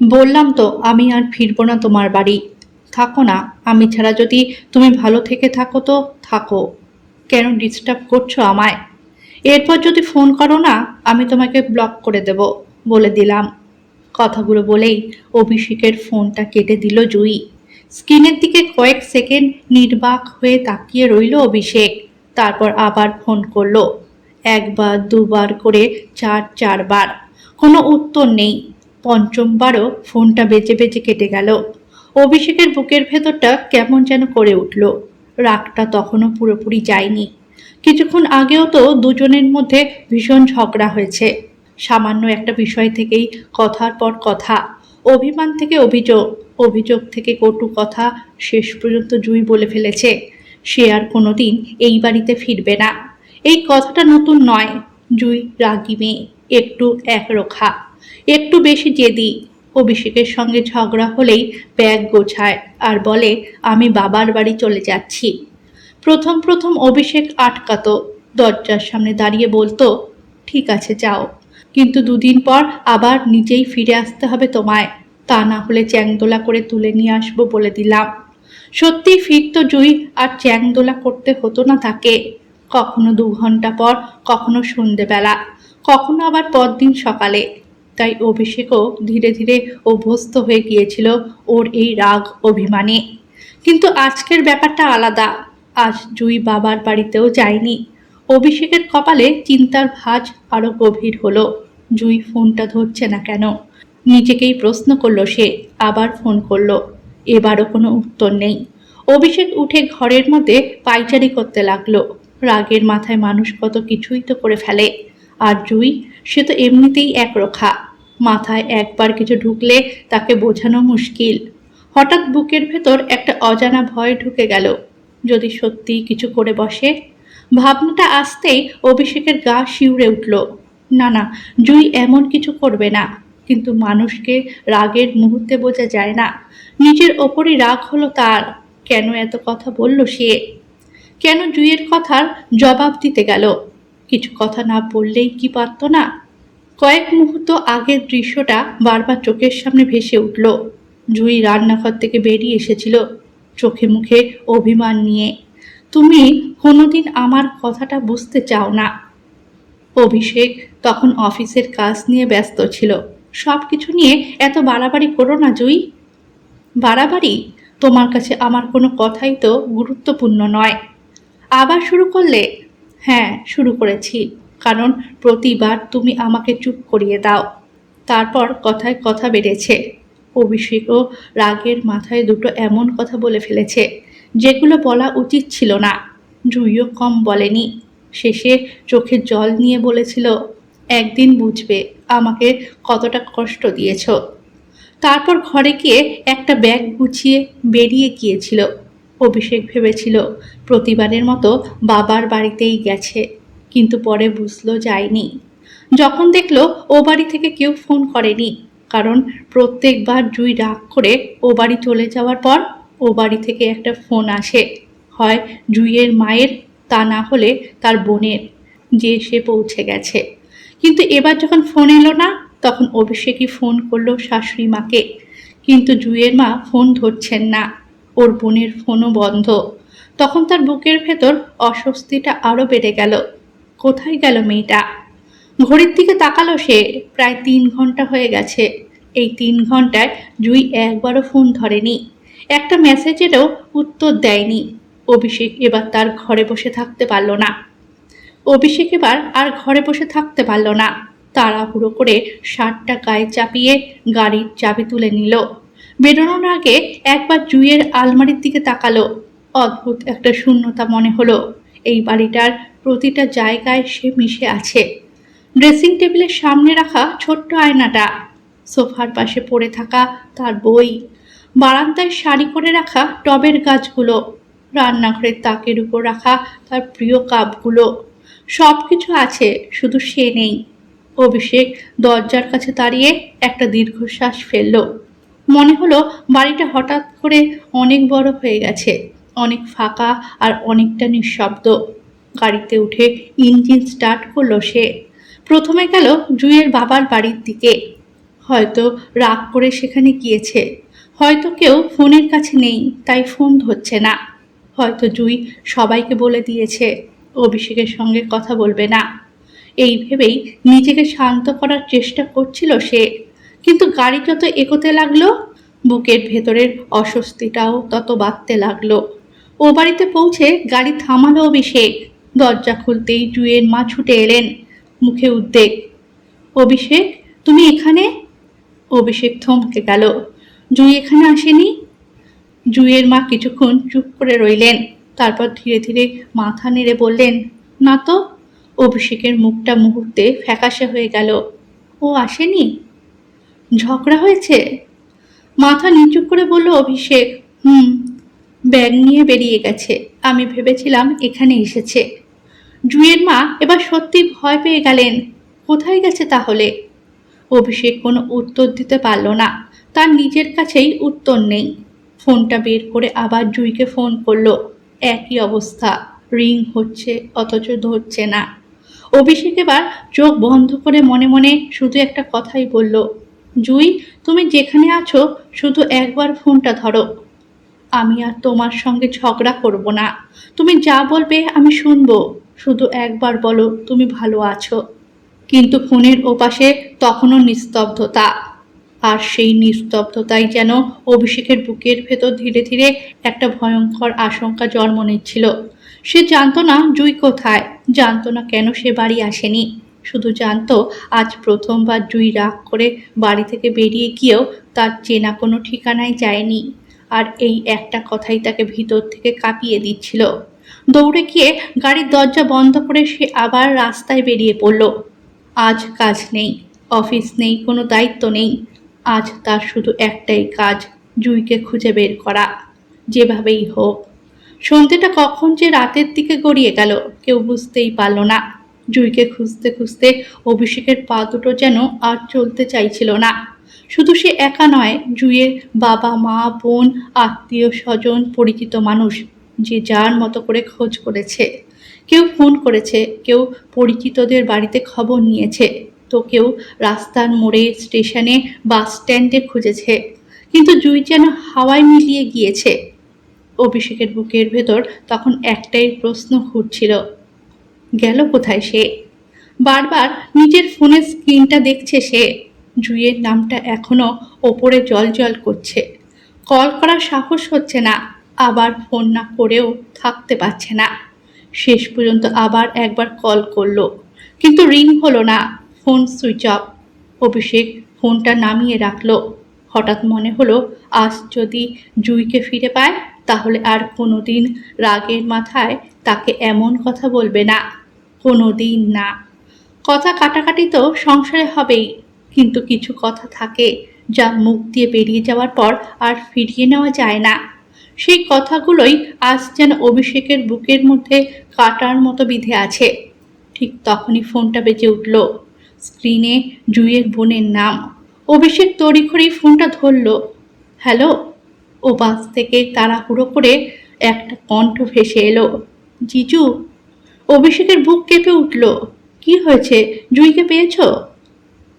বললাম তো আমি আর ফিরবো না তোমার বাড়ি। থাকো না, আমি ছাড়া যদি তুমি ভালো থেকে থাকো তো থাকো। কেন ডিস্টার্ব করছো আমায়? এরপর যদি ফোন করো না, আমি তোমাকে ব্লক করে দেব বলে দিলাম। কথাগুলো বলেই অভিষেকের ফোনটা কেটে দিল জুই। স্ক্রিনের দিকে কয়েক সেকেন্ড নির্বাক হয়ে তাকিয়ে রইল অভিষেক। তারপর আবার ফোন করলো। একবার দুবার করে চারবার। কোনো উত্তর নেই। পঞ্চমবারও ফোনটা বেজে বেজে কেটে গেল। অভিষেকের বুকের ভেতরটা কেমন যেন করে উঠল। রাগটা তখনও পুরোপুরি যায়নি। কিছুক্ষণ আগেও তো দুজনের মধ্যে ভীষণ ঝগড়া হয়েছে। সামান্য একটা বিষয় থেকেই কথার পর কথা, অভিমান থেকে অভিযোগ, অভিযোগ থেকে কটু কথা, শেষ পর্যন্ত জুই বলে ফেলেছে সে আর কোনোদিন এই বাড়িতে ফিরবে না। এই কথাটা নতুন নয়। জুই রাগী মেয়ে, একটু একরোখা, একটু বেশি জেদি। অভিষেকের সঙ্গে ঝগড়া হলেই ব্যাগ গোছায় আর বলে আমি বাবার বাড়ি চলে যাচ্ছি। প্রথম প্রথম অভিষেক আটকাতো, দরজার সামনে দাঁড়িয়ে বলতো ঠিক আছে যাও, কিন্তু দুদিন পর আবার নিজেই ফিরে আসতে হবে তোমায়, তা না হলে চ্যাংদোলা করে তুলে নিয়ে আসবো বলে দিলাম। সত্যিই ফিরতো জুই, আর চ্যাংদোলা করতে হতো না তাকে। কখনো 2 ঘন্টা পর, কখনো সন্ধেবেলা, কখনো আবার পরদিন সকালে। তাই অভিষেকও ধীরে ধীরে অভ্যস্ত হয়ে গিয়েছিল ওর এই রাগ অভিমানে। কিন্তু আজকের ব্যাপারটা আলাদা। আজ জুই বাবার বাড়িতেও যায়নি। অভিষেকের কপালে চিন্তার ভাঁজ আরো গভীর হলো। জুই ফোনটা ধরছে না কেন? নিজেকেই প্রশ্ন করলো সে। আবার ফোন করলো। এবারও কোনো উত্তর নেই। অভিষেক উঠে ঘরের মধ্যে পায়চারি করতে লাগলো। রাগের মাথায় মানুষ কত কিছুই তো করে ফেলে। আর জুই, সে তো এমনিতেই একরোখা। মাথায় একবার কিছু ঢুকলে তাকে বোঝানো মুশকিল। হঠাৎ বুকের ভেতর একটা অজানা ভয় ঢুকে গেল। যদি সত্যিই কিছু করে বসে? ভাবনাটা আসতেই অভিষেকের গা শিউরে উঠল। না না, জুই এমন কিছু করবে না। কিন্তু মানুষকে রাগের মুহূর্তে বোঝা যায় না। নিজের ওপরই রাগ হলো তার। কেন এত কথা বলল সে? কেন জুইয়ের কথার জবাব দিতে গেল? কিছু কথা না বললেই কি পারত না? কয়েক মুহূর্ত আগের দৃশ্যটা বারবার চোখের সামনে ভেসে উঠল। জুই রান্নাঘর থেকে বেরিয়ে এসেছিল, চোখে মুখে অভিমান নিয়ে। তুমি কোনোদিন আমার কথাটা বুঝতে চাও না। অভিষেক তখন অফিসের কাজ নিয়ে ব্যস্ত ছিল। সব কিছু নিয়ে এত বাড়াবাড়ি করো না জুই। বাড়াবাড়ি? তোমার কাছে আমার কোনো কথাই তো গুরুত্বপূর্ণ নয়। আবার শুরু করলে? হ্যাঁ, শুরু করেছি। কারণ প্রতিবার তুমি আমাকে চুপ করিয়ে দাও। তারপর কথায় কথা বেড়েছে। অভিষেকও রাগের মাথায় দুটো এমন কথা বলে ফেলেছে যেগুলো বলা উচিত ছিল না। জুইও কম বলেনি। শেষে চোখে জল নিয়ে বলেছিল একদিন বুঝবে আমাকে কতটা কষ্ট দিয়েছ। তারপর ঘরে গিয়ে একটা ব্যাগ গুছিয়ে বেরিয়ে গিয়েছিল। অভিষেক ভেবেছিল প্রতিবারের মতো বাবার বাড়িতেই গেছে, কিন্তু পরে বুঝলো যায়নি। যখন দেখলো ও বাড়ি থেকে কেউ ফোন করেনি, কারণ প্রত্যেকবার জুই রাগ করে ও বাড়ি চলে যাওয়ার পর ও বাড়ি থেকে একটা ফোন আসে, হয় জুইয়ের মায়ের, তা না হলে তার বোনের, যে সে পৌঁছে গেছে। কিন্তু এবার যখন ফোন এলো না, তখন অভিষেকই ফোন করলো শাশুড়ি মাকে। কিন্তু জুইয়ের মা ফোন ধরছেন না, ওর বোনের ফোনও বন্ধ। তখন তার বুকের ভেতর অস্বস্তিটা আরো বেড়ে গেল। কোথায় গেল মেয়েটা? ঘড়ির দিকে তাকালো সে। প্রায় 3 ঘন্টা হয়ে গেছে। এই 3 ঘন্টায় জুই একবারও ফোন ধরেনি, একটা মেসেজেরও উত্তর দেয়নি। অভিষেক এবার তার ঘরে বসে থাকতে পারল না। অভিষেক এবার আর ঘরে বসে থাকতে পারল না। তাড়াহুড়ো করে শার্টটা গায়ে চাপিয়ে গাড়ির চাবি তুলে নিল। বেরোনোর আগে একবার জুইয়ের আলমারির দিকে তাকালো। অদ্ভুত একটা শূন্যতা মনে হলো। এই বাড়িটার প্রতিটা জায়গায় সে মিশে আছে। ড্রেসিং টেবিলের সামনে রাখা ছোট্ট আয়নাটা, সোফার পাশে পড়ে থাকা তার বই, বারান্দায় সারি করে রাখা টবের গাছগুলো, রান্নাঘরের তাকের উপর রাখা তার প্রিয় কাপগুলো, সব কিছু আছে, শুধু সে নেই। অভিষেক দরজার কাছে দাঁড়িয়ে একটা দীর্ঘশ্বাস ফেলল। মনে হলো বাড়িটা হঠাৎ করে অনেক বড় হয়ে গেছে, অনেক ফাঁকা আর অনেকটা নিঃশব্দ। গাড়িতে উঠে ইঞ্জিন স্টার্ট করলো সে। প্রথমে গেল জুইয়ের বাবার বাড়ির দিকে। হয়তো রাগ করে সেখানে গিয়েছে, হয়তো কেউ ফোনের কাছে নেই তাই ফোন ধরছে না, হয়তো জুই সবাইকে বলে দিয়েছে অভিষেকের সঙ্গে কথা বলবে না। এই ভেবেই নিজেকে শান্ত করার চেষ্টা করছিল সে। কিন্তু গাড়ি যত এগোতে লাগলো, বুকের ভেতরের অস্বস্তিটাও তত বাড়তে লাগলো। ও বাড়িতে পৌঁছে গাড়ি থামালো অভিষেক। দরজা খুলতেই জুইয়ের মা ছুটে এলেন, মুখে উদ্বেগ। অভিষেক, তুমি এখানে? অভিষেক থমকে গেল। জুই এখানে আসেনি? জুইয়ের মা কিছুক্ষণ চুপ করে রইলেন, তারপর ধীরে ধীরে মাথা নেড়ে বললেন, না তো। অভিষেকের মুখটা মুহূর্তে ফ্যাকাশে হয়ে গেল। ও আসেনি? ঝগড়া হয়েছে? মাথা নিচু করে বলল অভিষেক, হুম, ব্যাগ নিয়ে বেরিয়ে গেছে। আমি ভেবেছিলাম এখানে এসেছে। জুইয়ের মা এবার সত্যি ভয় পেয়ে গেলেন। কোথায় গেছে তাহলে? অভিষেক কোনো উত্তর দিতে পারল না। তার নিজের কাছেই উত্তর নেই। ফোনটা বের করে আবার জুইকে ফোন করলো। একই অবস্থা, রিং হচ্ছে অথচ ধরছে না। অভিষেক এবার চোখ বন্ধ করে মনে মনে শুধু একটা কথাই বলল, জুই, তুমি যেখানে আছো শুধু একবার ফোনটা ধরো। আমি আর তোমার সঙ্গে ঝগড়া করব না। তুমি যা বলবে আমি শুনবো। শুধু একবার বলো তুমি ভালো আছো। কিন্তু ফোনের ওপাশে তখনও নিস্তব্ধতা। আর সেই নিস্তব্ধতাই যেন অভিষেকের বুকের ভেতর ধীরে ধীরে একটা ভয়ঙ্কর আশঙ্কা জন্ম নিচ্ছিল। সে জানতো না জুই কোথায়, জানতো না কেন সে বাড়ি আসেনি। শুধু জানতো আজ প্রথমবার জুই রাগ করে বাড়ি থেকে বেরিয়ে গিয়েও তার চেনা কোনো ঠিকানায় যায়নি। আর এই একটা কথাই তাকে ভিতর থেকে কাঁপিয়ে দিচ্ছিল। দৌড়ে গিয়ে গাড়ির দরজা বন্ধ করে সে আবার রাস্তায় বেরিয়ে পড়ল। আজ কাজ নেই, অফিস নেই, কোনো দায়িত্ব নেই। আজ তার শুধু একটাই কাজ, জুইকে খুঁজে বের করা, যেভাবেই হোক। সন্ধ্যেটা কখন যে রাতের দিকে গড়িয়ে গেল কেউ বুঝতেই পারল না। জুইকে খুঁজতে খুঁজতে অভিষেকের পা দুটো যেন আর চলতে চাইছিল না। শুধু সে একা নয়, জুইয়ের বাবা মা বোন আত্মীয় স্বজন পরিচিত মানুষ যে যার মতো করে খোঁজ করেছে। কেউ ফোন করেছে, কেউ পরিচিতদের বাড়িতে খবর নিয়েছে, তো কেউ রাস্তার মোড়ে, স্টেশনে, বাস স্ট্যান্ডে খুঁজেছে। কিন্তু জুই যেন হাওয়ায় মিলিয়ে গিয়েছে। অভিষেকের বুকের ভেতর তখন একটাই প্রশ্ন ঘুরছিল, গেল কোথায় সে? বারবার নিজের ফোনের স্ক্রিনটা দেখছে সে। জুইয়ের নামটা এখনো ওপরে জল করছে। কল করার সাহস হচ্ছে না, আবার ফোন না করেও থাকতে পারছে না। শেষ পর্যন্ত আবার একবার কল করলো, কিন্তু রিং হলো না, ফোন সুইচ অফ। অভিষেক ফোনটা নামিয়ে রাখলো। হঠাৎ মনে হলো, আজ যদি জুইকে ফিরে পায় তাহলে আর কোনোদিন রাগের মাথায় তাকে এমন কথা বলবে না, কোনোদিন না। কথা কাটাকাটি তো সংসারে হবেই, কিন্তু কিছু কথা থাকে যা মুখ দিয়ে বেরিয়ে যাওয়ার পর আর ফিরিয়ে নেওয়া যায় না। সেই কথাগুলোই আজ যেন অভিষেকের বুকের মধ্যে কাটার মতো বিঁধে আছে। ঠিক তখনই ফোনটা বেজে উঠল। স্ক্রিনে জুইয়ের বোনের নাম। অভিষেক তড়িঘড়ি ফোনটা ধরল। হ্যালো। ও পাশ থেকে তাড়াহুড়ো করে একটা কণ্ঠ ভেসে এলো, জিজু। অভিষেকের বুক কেঁপে উঠল। কি হয়েছে, জুইকে পেয়েছো?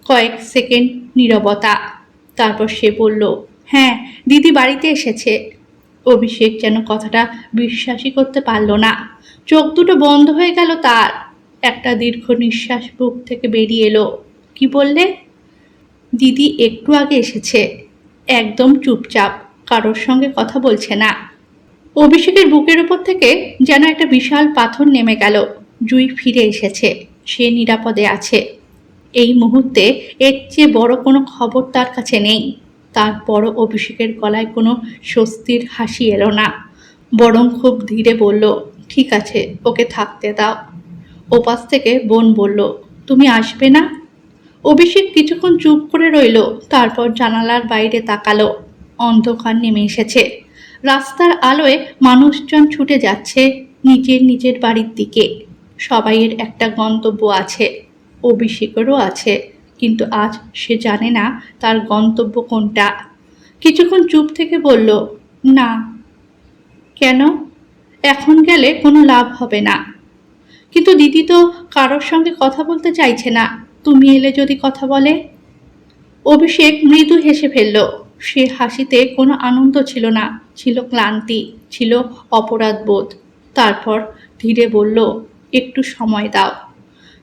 কয়েক সেকেন্ড নীরবতা, তারপর সে বলল, হ্যাঁ, দিদি বাড়িতে এসেছে। অভিষেক যেন কথাটা বিশ্বাসই করতে পারল না। চোখ দুটো বন্ধ হয়ে গেল তার। একটা দীর্ঘ নিঃশ্বাস বুক থেকে বেরিয়ে এলো। কি বললে? দিদি একটু আগে এসেছে, একদম চুপচাপ, কারোর সঙ্গে কথা বলছে না। অভিষেকের বুকের উপর থেকে যেন একটা বিশাল পাথর নেমে গেল। জুই ফিরে এসেছে, সে নিরাপদে আছে। এই মুহূর্তে এর চেয়ে বড় কোনো খবর তার কাছে নেই। তারপরও অভিষেকের গলায় কোনো স্বস্তির হাসি এলো না, বরং খুব ধীরে বলল, ঠিক আছে, ওকে থাকতে দাও। ওপাশ থেকে বোন বলল, তুমি আসবে না? অভিষেক কিছুক্ষণ চুপ করে রইল, তারপর জানালার বাইরে তাকালো। অন্ধকার নেমে এসেছে। রাস্তার আলোয় মানুষজন ছুটে যাচ্ছে নিজের নিজের বাড়ির দিকে। সবাইয়ের একটা গন্তব্য আছে, অভিষেকেরও আছে, কিন্তু আজ সে জানে না তার গন্তব্য কোনটা। কিছুক্ষণ চুপ থেকে বলল, না। কেন? এখন গেলে কোনো লাভ হবে না। কিন্তু দিদি তো কারোর সঙ্গে কথা বলতে চাইছে না, তুমি এলে যদি কথা বলে। অভিষেক মৃদু হেসে ফেলল। সে হাসিতে কোনো আনন্দ ছিল না, ছিল ক্লান্তি, ছিল অপরাধবোধ। তারপর ধীরে বলল, একটু সময় দাও।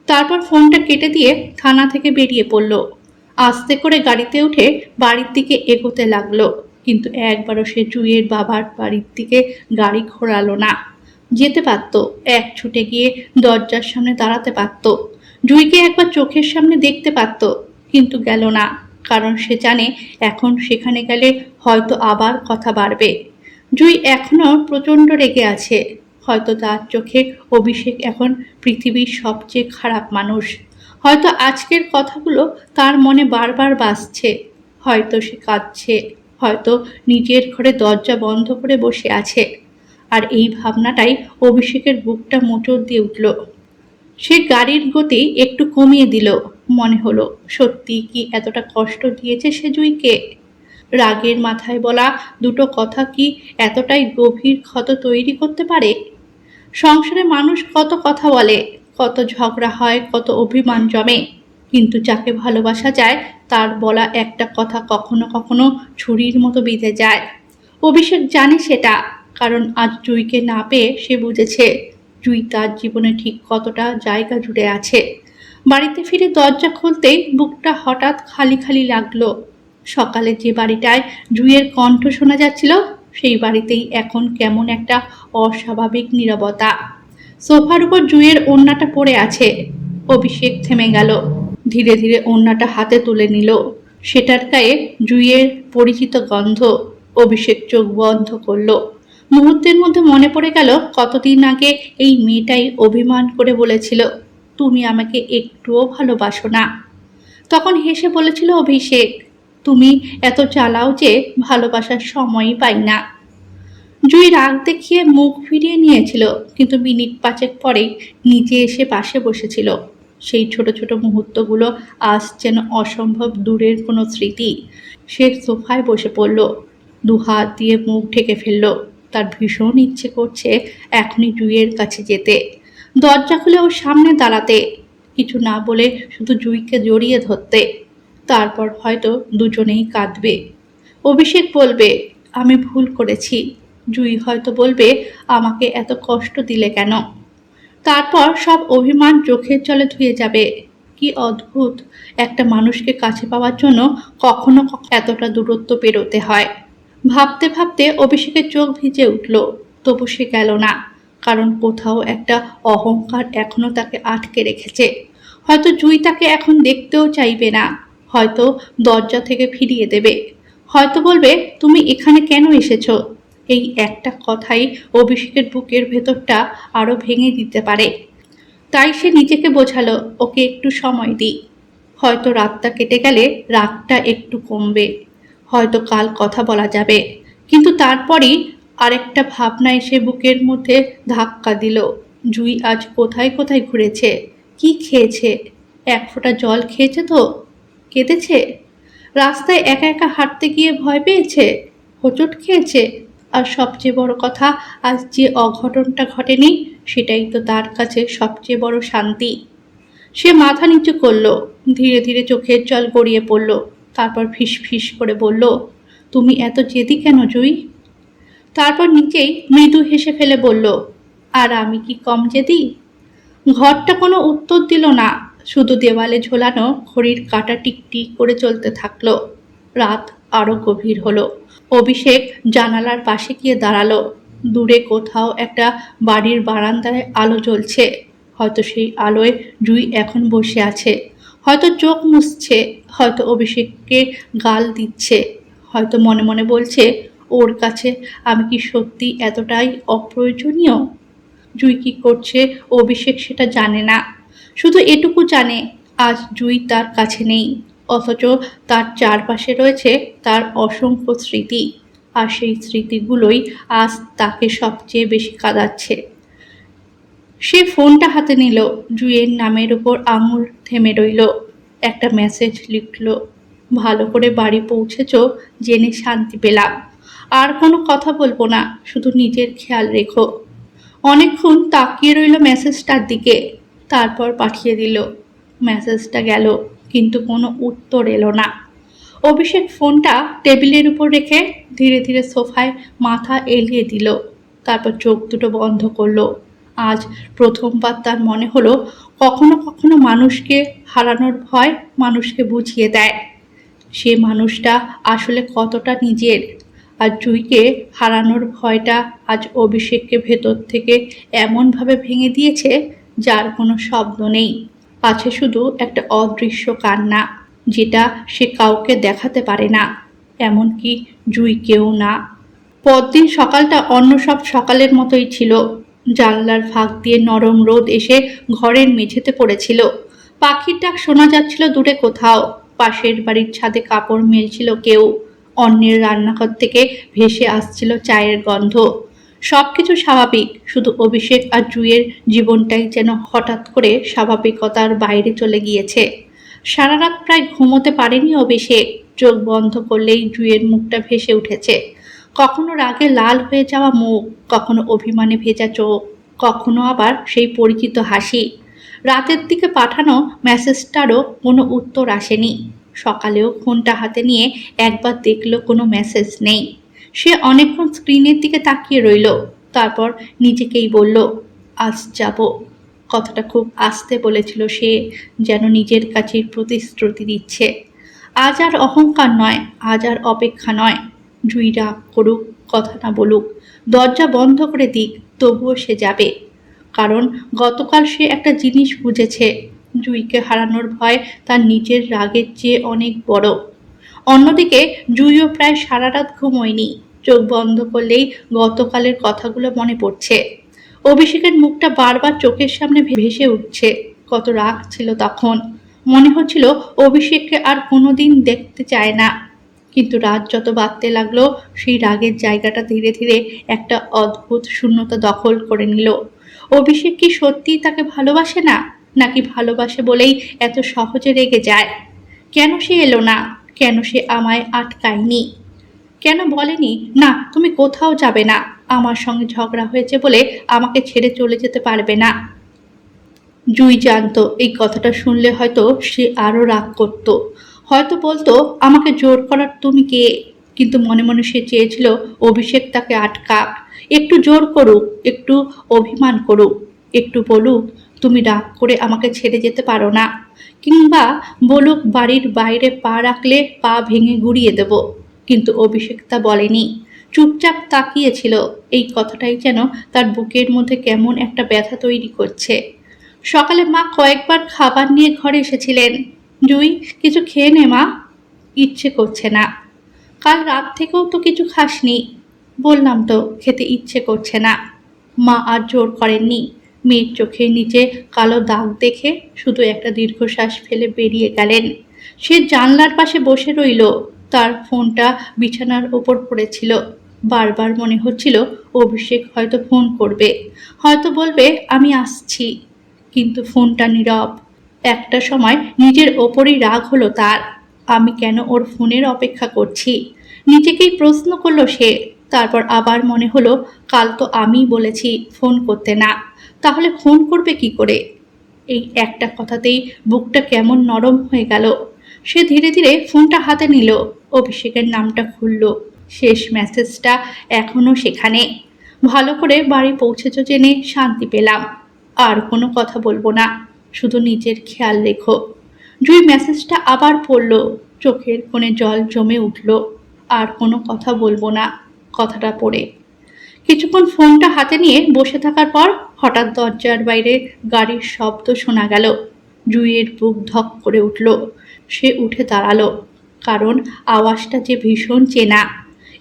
তারপর ফোনটা কেটে দিয়ে থানা থেকে বেরিয়ে পড়ল। আস্তে করে গাড়িতে উঠে বাড়ির দিকে এগোতে লাগলো, কিন্তু একবারও সে জুঁইয়ের বাবার বাড়ির দিকে গাড়ি ঘোরালো না। যেতে পারত, এক ছুটে গিয়ে দরজার সামনে দাঁড়াতে পারত, জুঁইকে একবার চোখের সামনে দেখতে পারত, কিন্তু গেল না। কারণ সে জানে এখন সেখানে গেলে হয়তো আবার কথা বাড়বে। জুঁই এখনো প্রচণ্ড রেগে আছে। হয়তো তার চোখে অভিষেক এখন পৃথিবীর সবচেয়ে খারাপ মানুষ। হয়তো আজকের কথাগুলো তার মনে বারবার বাজছে। হয়তো সে কাঁদছে, হয়তো নিজের ঘরে দরজা বন্ধ করে বসে আছে। আর এই ভাবনাটাই অভিষেকের বুকটা মোচড় দিয়ে উঠল। সে গাড়ির গতি একটু কমিয়ে দিল। মনে হলো সত্যি কি এতটা কষ্ট দিয়েছে সে জুঁইকে? রাগের মাথায় বলা দুটো কথা কি এতটাই গভীর ক্ষত তৈরি করতে পারে? সংসারে মানুষ কত কথা বলে, কত ঝগড়া হয়, কত অভিমান জমে, কিন্তু যাকে ভালোবাসা যায় তার বলা একটা কথা কখনো কখনো ছুরির মতো বিঁধে যায়। অভিষেক জানে সেটা, কারণ আজ জুঁইকে না পেয়ে সে বুঝেছে জুঁই তার জীবনে ঠিক কতটা জায়গা জুড়ে আছে। বাড়িতে ফিরে দরজা খুলতেই বুকটা হঠাৎ খালি খালি লাগলো। সকালে যে বাড়িটায় জুঁইয়ের কণ্ঠ শোনা যাচ্ছিল, সেই বাড়িতেই এখন কেমন একটা অস্বাভাবিক নীরবতা। সোফার উপর জুঁইয়ের ওড়নাটা পড়ে আছে। অভিষেক থেমে গেল। ধীরে ধীরে ওড়নাটা হাতে তুলে নিল। সেটার গায়ে জুঁইয়ের পরিচিত গন্ধ। অভিষেক চোখ বন্ধ করল। মুহূর্তের মধ্যে মনে পড়ে গেল কতদিন আগে এই মেয়েটাই অভিমান করে বলেছিল, তুমি আমাকে একটুও ভালোবাসো না। তখন হেসে বলেছিল অভিষেক, তুমি এত চালাও যে ভালোবাসার সময়ই পাই না। জুঁই রাগ দেখিয়ে মুখ ফিরিয়ে নিয়েছিল, কিন্তু মিনিট পাঁচেক পরেই নিচে এসে পাশে বসেছিল। সেই ছোট ছোট মুহূর্তগুলো আজ যেন অসম্ভব দূরের কোনো স্মৃতি। সে সোফায় বসে পড়ল, দুহাত দিয়ে মুখ ঢেকে ফেলল। তার ভীষণ ইচ্ছে করছে এখনই জুঁইয়ের কাছে যেতে, দরজা খুলে ওর সামনে দাঁড়াতে, কিছু না বলে শুধু জুঁইকে জড়িয়ে ধরতে। তারপর হয়তো দুজনেই কাঁদবে। অভিষেক বলবে, আমি ভুল করেছি। জুঁই হয়তো বলবে, আমাকে এত কষ্ট দিলে কেন? তারপর সব অভিমান চোখের জলে ধুয়ে যাবে। কি অদ্ভুত, একটা মানুষকে কাছে পাওয়ার জন্য কখনো এতটা দূরত্ব পেরোতে হয়। ভাবতে ভাবতে অভিষেকের চোখ ভিজে উঠল। তবু সে গেল না, কারণ কোথাও একটা অহংকার এখনো তাকে আটকে রেখেছে। হয়তো জুঁই তাকে এখন দেখতেও চাইবে না, হয়তো দরজা থেকে ফিরিয়ে দেবে, হয়তো বলবে, তুমি এখানে কেন এসেছো? এই একটা কথাই অভিষেকের বুকের ভেতরটা আরো ভেঙে দিতে পারে। তাই সে নিজেকে বোঝালো, ওকে একটু সময় দিই। হয়তো রাতটা কেটে গেলে রাগটা একটু কমবে, হয়তো কাল কথা বলা যাবে। কিন্তু তারপরই আরেকটা ভাবনা এসে বুকের মধ্যে ধাক্কা দিল। জুঁই আজ কোথায় কোথায় ঘুরেছে, কি খেয়েছে? এক ফোঁটা জল খেয়েছে তো? কেঁদেছে? রাস্তায় একা একা হাঁটতে গিয়ে ভয় পেয়েছে? হোঁচট খেয়েছে? আর সবচেয়ে বড় কথা, আজ যে অঘটনটা ঘটেনি সেটাই তো তার কাছে সবচেয়ে বড় শান্তি। সে মাথা নিচু করলো, ধীরে ধীরে চোখের জল গড়িয়ে পড়ল। তারপর ফিস ফিস করে বলল, তুমি এত জেদি কেন জুঁই? তারপর নিচেই মৃদু হেসে ফেলে বলল, আর আমি কি কম জেদি? ঘরটা কোনো উত্তর দিল না, শুধু দেওয়ালে ঝোলানো ঘড়ির কাঁটা টিকটিক করে চলতে থাকলো। রাত আরো গভীর হলো। অভিষেক জানালার পাশে গিয়ে দাঁড়ালো। দূরে কোথাও একটা বাড়ির বারান্দায় আলো জ্বলছে। হয়তো সেই আলোয় জুঁই এখন বসে আছে, হয়তো চোখ মুছছে, হয়তো অভিষেককে গাল দিচ্ছে, হয়তো মনে মনে বলছে, ওর কাছে আমি কি সত্যি এতটাই অপ্রয়োজনীয়? জুঁই কি করছে অভিষেক সেটা জানে না, শুধু এটুকু জানে আজ জুঁই তার কাছে নেই, অথচ তার চারপাশে রয়েছে তার অসংখ্য স্মৃতি। আর সেই স্মৃতিগুলোই আজ তাকে সবচেয়ে বেশি কাঁদাচ্ছে। সে ফোনটা হাতে নিল, জুঁইয়ের নামের উপর আঙুল থেমে রইল। একটা মেসেজ লিখল, ভালো করে বাড়ি পৌঁছেছ জেনে শান্তি পেলাম। আর কোনো কথা বলবো না, শুধু নিজের খেয়াল রেখো। অনেকক্ষণ তাকিয়ে রইল মেসেজটার দিকে, তারপর পাঠিয়ে দিল। মেসেজটা গেল, কিন্তু কোনো উত্তর এলো না। অভিষেক ফোনটা টেবিলের উপর রেখে ধীরে ধীরে সোফায় মাথা এলিয়ে দিল, তারপর চোখ দুটো বন্ধ করলো। আজ প্রথমবার তার মনে হলো কখনো কখনো মানুষকে হারানোর ভয় মানুষকে বুঝিয়ে দেয় সে মানুষটা আসলে কতটা নিজের। আর জুঁইকে হারানোর ভয়টা আজ অভিষেককে ভেতর থেকে এমনভাবে ভেঙে দিয়েছে যার কোনো শব্দ নেই, আছে শুধু একটা অদৃশ্য কান্না, যেটা সে কাউকে দেখাতে পারে না, এমনকি জুঁইকেও না। পরদিন সকালটা অন্য সব সকালের মতোই ছিল। জানলার ফাঁক দিয়ে নরম রোদ এসে ঘরের মেঝেতে পড়েছিল। পাখির ডাক শোনা যাচ্ছিল দূরে কোথাও। পাশের বাড়ির ছাদে কাপড় মেলছিল কেউ। অন্যের রান্নাঘর থেকে ভেসে আসছিল চায়ের গন্ধ। সবকিছু স্বাভাবিক, শুধু অভিষেক আর জুঁইয়ের জীবনটাই যেন হঠাৎ করে স্বাভাবিকতার বাইরে চলে গিয়েছে। সারা রাত প্রায় ঘুমোতে পারেনি অভিষেক। চোখ বন্ধ করলেই জুঁইয়ের মুখটা ভেসে উঠেছে। কখনো রাগে লাল হয়ে যাওয়া মুখ, কখনো অভিমানে ভেজা চোখ, কখনো আবার সেই পরিচিত হাসি। রাতের দিকে পাঠানো মেসেজটারও কোনো উত্তর আসেনি। সকালেও ফোনটা হাতে নিয়ে একবার দেখলো কোনো মেসেজ নেই। সে অনেকক্ষণ স্ক্রিনের দিকে তাকিয়ে রইল, তারপর নিজেকেই বলল, আজ যাব। কথাটা খুব আস্তে বলেছিল সে, যেন নিজের কাছে প্রতিশ্রুতি দিচ্ছে। আজ আর অহংকার নয়, আজ আর অপেক্ষা নয়। জুঁই রাগ করুক, কথা না বলুক, দরজা বন্ধ করে দিক, তবুও সে যাবে। কারণ গতকাল সে একটা জিনিস বুঝেছে, জুঁইকে হারানোর ভয় তার নিজের রাগের চেয়ে অনেক বড়। অন্যদিকে জুঁইও প্রায় সারা রাত ঘুমোয়নি। চোখ বন্ধ করলেই গতকালের কথাগুলো মনে পড়ছে। অভিষেকের মুখটা বারবার চোখের সামনে ভেসে উঠছে। কত রাগ ছিল তখন। মনে হচ্ছিল অভিষেককে আর কোনোদিন দেখতে চায় না। কিন্তু রাত যত বাড়তে লাগলো, সেই রাগের জায়গাটা ধীরে ধীরে একটা অদ্ভুত শূন্যতা দখল করে নিল। অভিষেক কি সত্যিই তাকে ভালোবাসে না, নাকি ভালোবাসে বলেই এত সহজে রেগে যায়? কেন সে এলো না? কেন সে আমায় আটকায়নি? কেন বলেনি, না তুমি কোথাও যাবে না, আমার সঙ্গে ঝগড়া হয়েছে বলে আমাকে ছেড়ে চলে যেতে পারবে না? জুঁই জানতো এই কথাটা শুনলে হয়তো সে আরো রাগ করত, হয়তো বলতো আমাকে জোর করার তুমি কে। কিন্তু মনে মনে সে চেয়েছিল অভিষেক তাকে আটকাক, একটু জোর করুক, একটু অভিমান করুক, একটু বলুক তুমি রাগ করে আমাকে ছেড়ে যেতে পারো না, কিংবা বলুক বাড়ির বাইরে পা রাখলে পা ভেঙে গুড়িয়ে দেব। কিন্তু অভিষেক তা বলেনি, চুপচাপ তাকিয়েছিল। এই কথাটাই যেন তার বুকের মধ্যে কেমন একটা ব্যথা তৈরি করছে। সকালে মা কয়েকবার খাবার নিয়ে ঘরে এসেছিলেন। জুঁই, কিছু খেয়ে নে মা। ইচ্ছে করছে না। কাল রাত থেকেও তো কিছু খাসনি। বললাম তো খেতে ইচ্ছে করছে না। মা আর জোর করেননি। মেয়ের চোখের নিচে কালো দাগ দেখে শুধু একটা দীর্ঘশ্বাস ফেলে বেরিয়ে গেলেন। সে জানলার পাশে বসে রইল। তার ফোনটা বিছানার ওপর পড়েছিল। বারবার মনে হচ্ছিল অভিষেক হয়তো ফোন করবে, হয়তো বলবে আমি আসছি। কিন্তু ফোনটা নীরব। একটা সময় নিজের ওপরই রাগ হলো তার। আমি কেন ওর ফোনের অপেক্ষা করছি? নিজেকেই প্রশ্ন করলো সে। তারপর আবার মনে হলো কাল তো আমিই বলেছি ফোন করতে না, তাহলে ফোন করবে কি করে? এই একটা কথাতেই বুকটা কেমন নরম হয়ে গেল। সে ধীরে ধীরে ফোনটা হাতে নিল, অভিষেকের নামটা খুলল। শেষ মেসেজটা এখনো সেখানে, ভালো করে বাড়ি পৌঁছেছ জেনে শান্তি পেলাম। আর কোনো কথা বলবো না, শুধু নিজের খেয়াল রেখো। জুঁই মেসেজটা আবার পড়ল, চোখের কোণে জল জমে উঠল। আর কোনো কথা বলবো না কথাটা পড়ে। কিছুক্ষণ ফোনটা হাতে নিয়ে বসে থাকার পর হঠাৎ দরজার বাইরে গাড়ির শব্দ শোনা গেল। জুঁইয়ের বুক ধক করে উঠল। সে উঠে দাঁড়ালো, কারণ আওয়াজটা যে ভীষণ চেনা।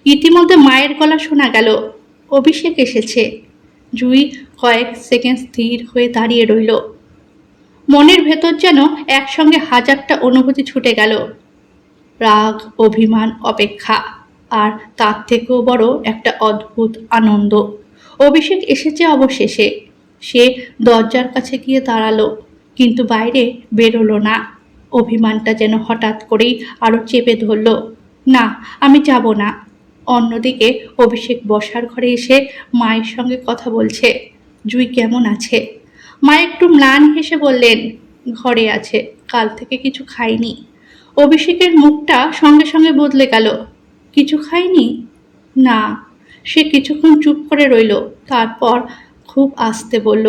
ইতিমধ্যে মায়ের গলা শোনা গেল, অভিষেক এসেছে। জুঁই কয়েক সেকেন্ড স্থির হয়ে দাঁড়িয়ে রইল। মনের ভেতর যেন একসঙ্গে হাজারটা অনুভূতি ছুটে গেল, রাগ, অভিমান, অপেক্ষা, আর তার থেকেও বড় একটা অদ্ভুত আনন্দ। অভিষেক এসেছে অবশেষে। সে দরজার কাছে গিয়ে দাঁড়ালো, কিন্তু বাইরে বেরোলো না। অভিমানটা যেন হঠাৎ করেই আরো চেপে ধরল। না, আমি যাব না। অন্যদিকে অভিষেক বসার ঘরে এসে মায়ের সঙ্গে কথা বলছে। জুঁই কেমন আছে? মা একটু ম্লান হেসে বললেন, ঘরে আছে, কাল থেকে কিছু খাইনি। অভিষেকের মুখটা সঙ্গে সঙ্গে বদলে গেল। কিছু খায়নি? না। সে কিছুক্ষণ চুপ করে রইল, তারপর খুব আস্তে বলল,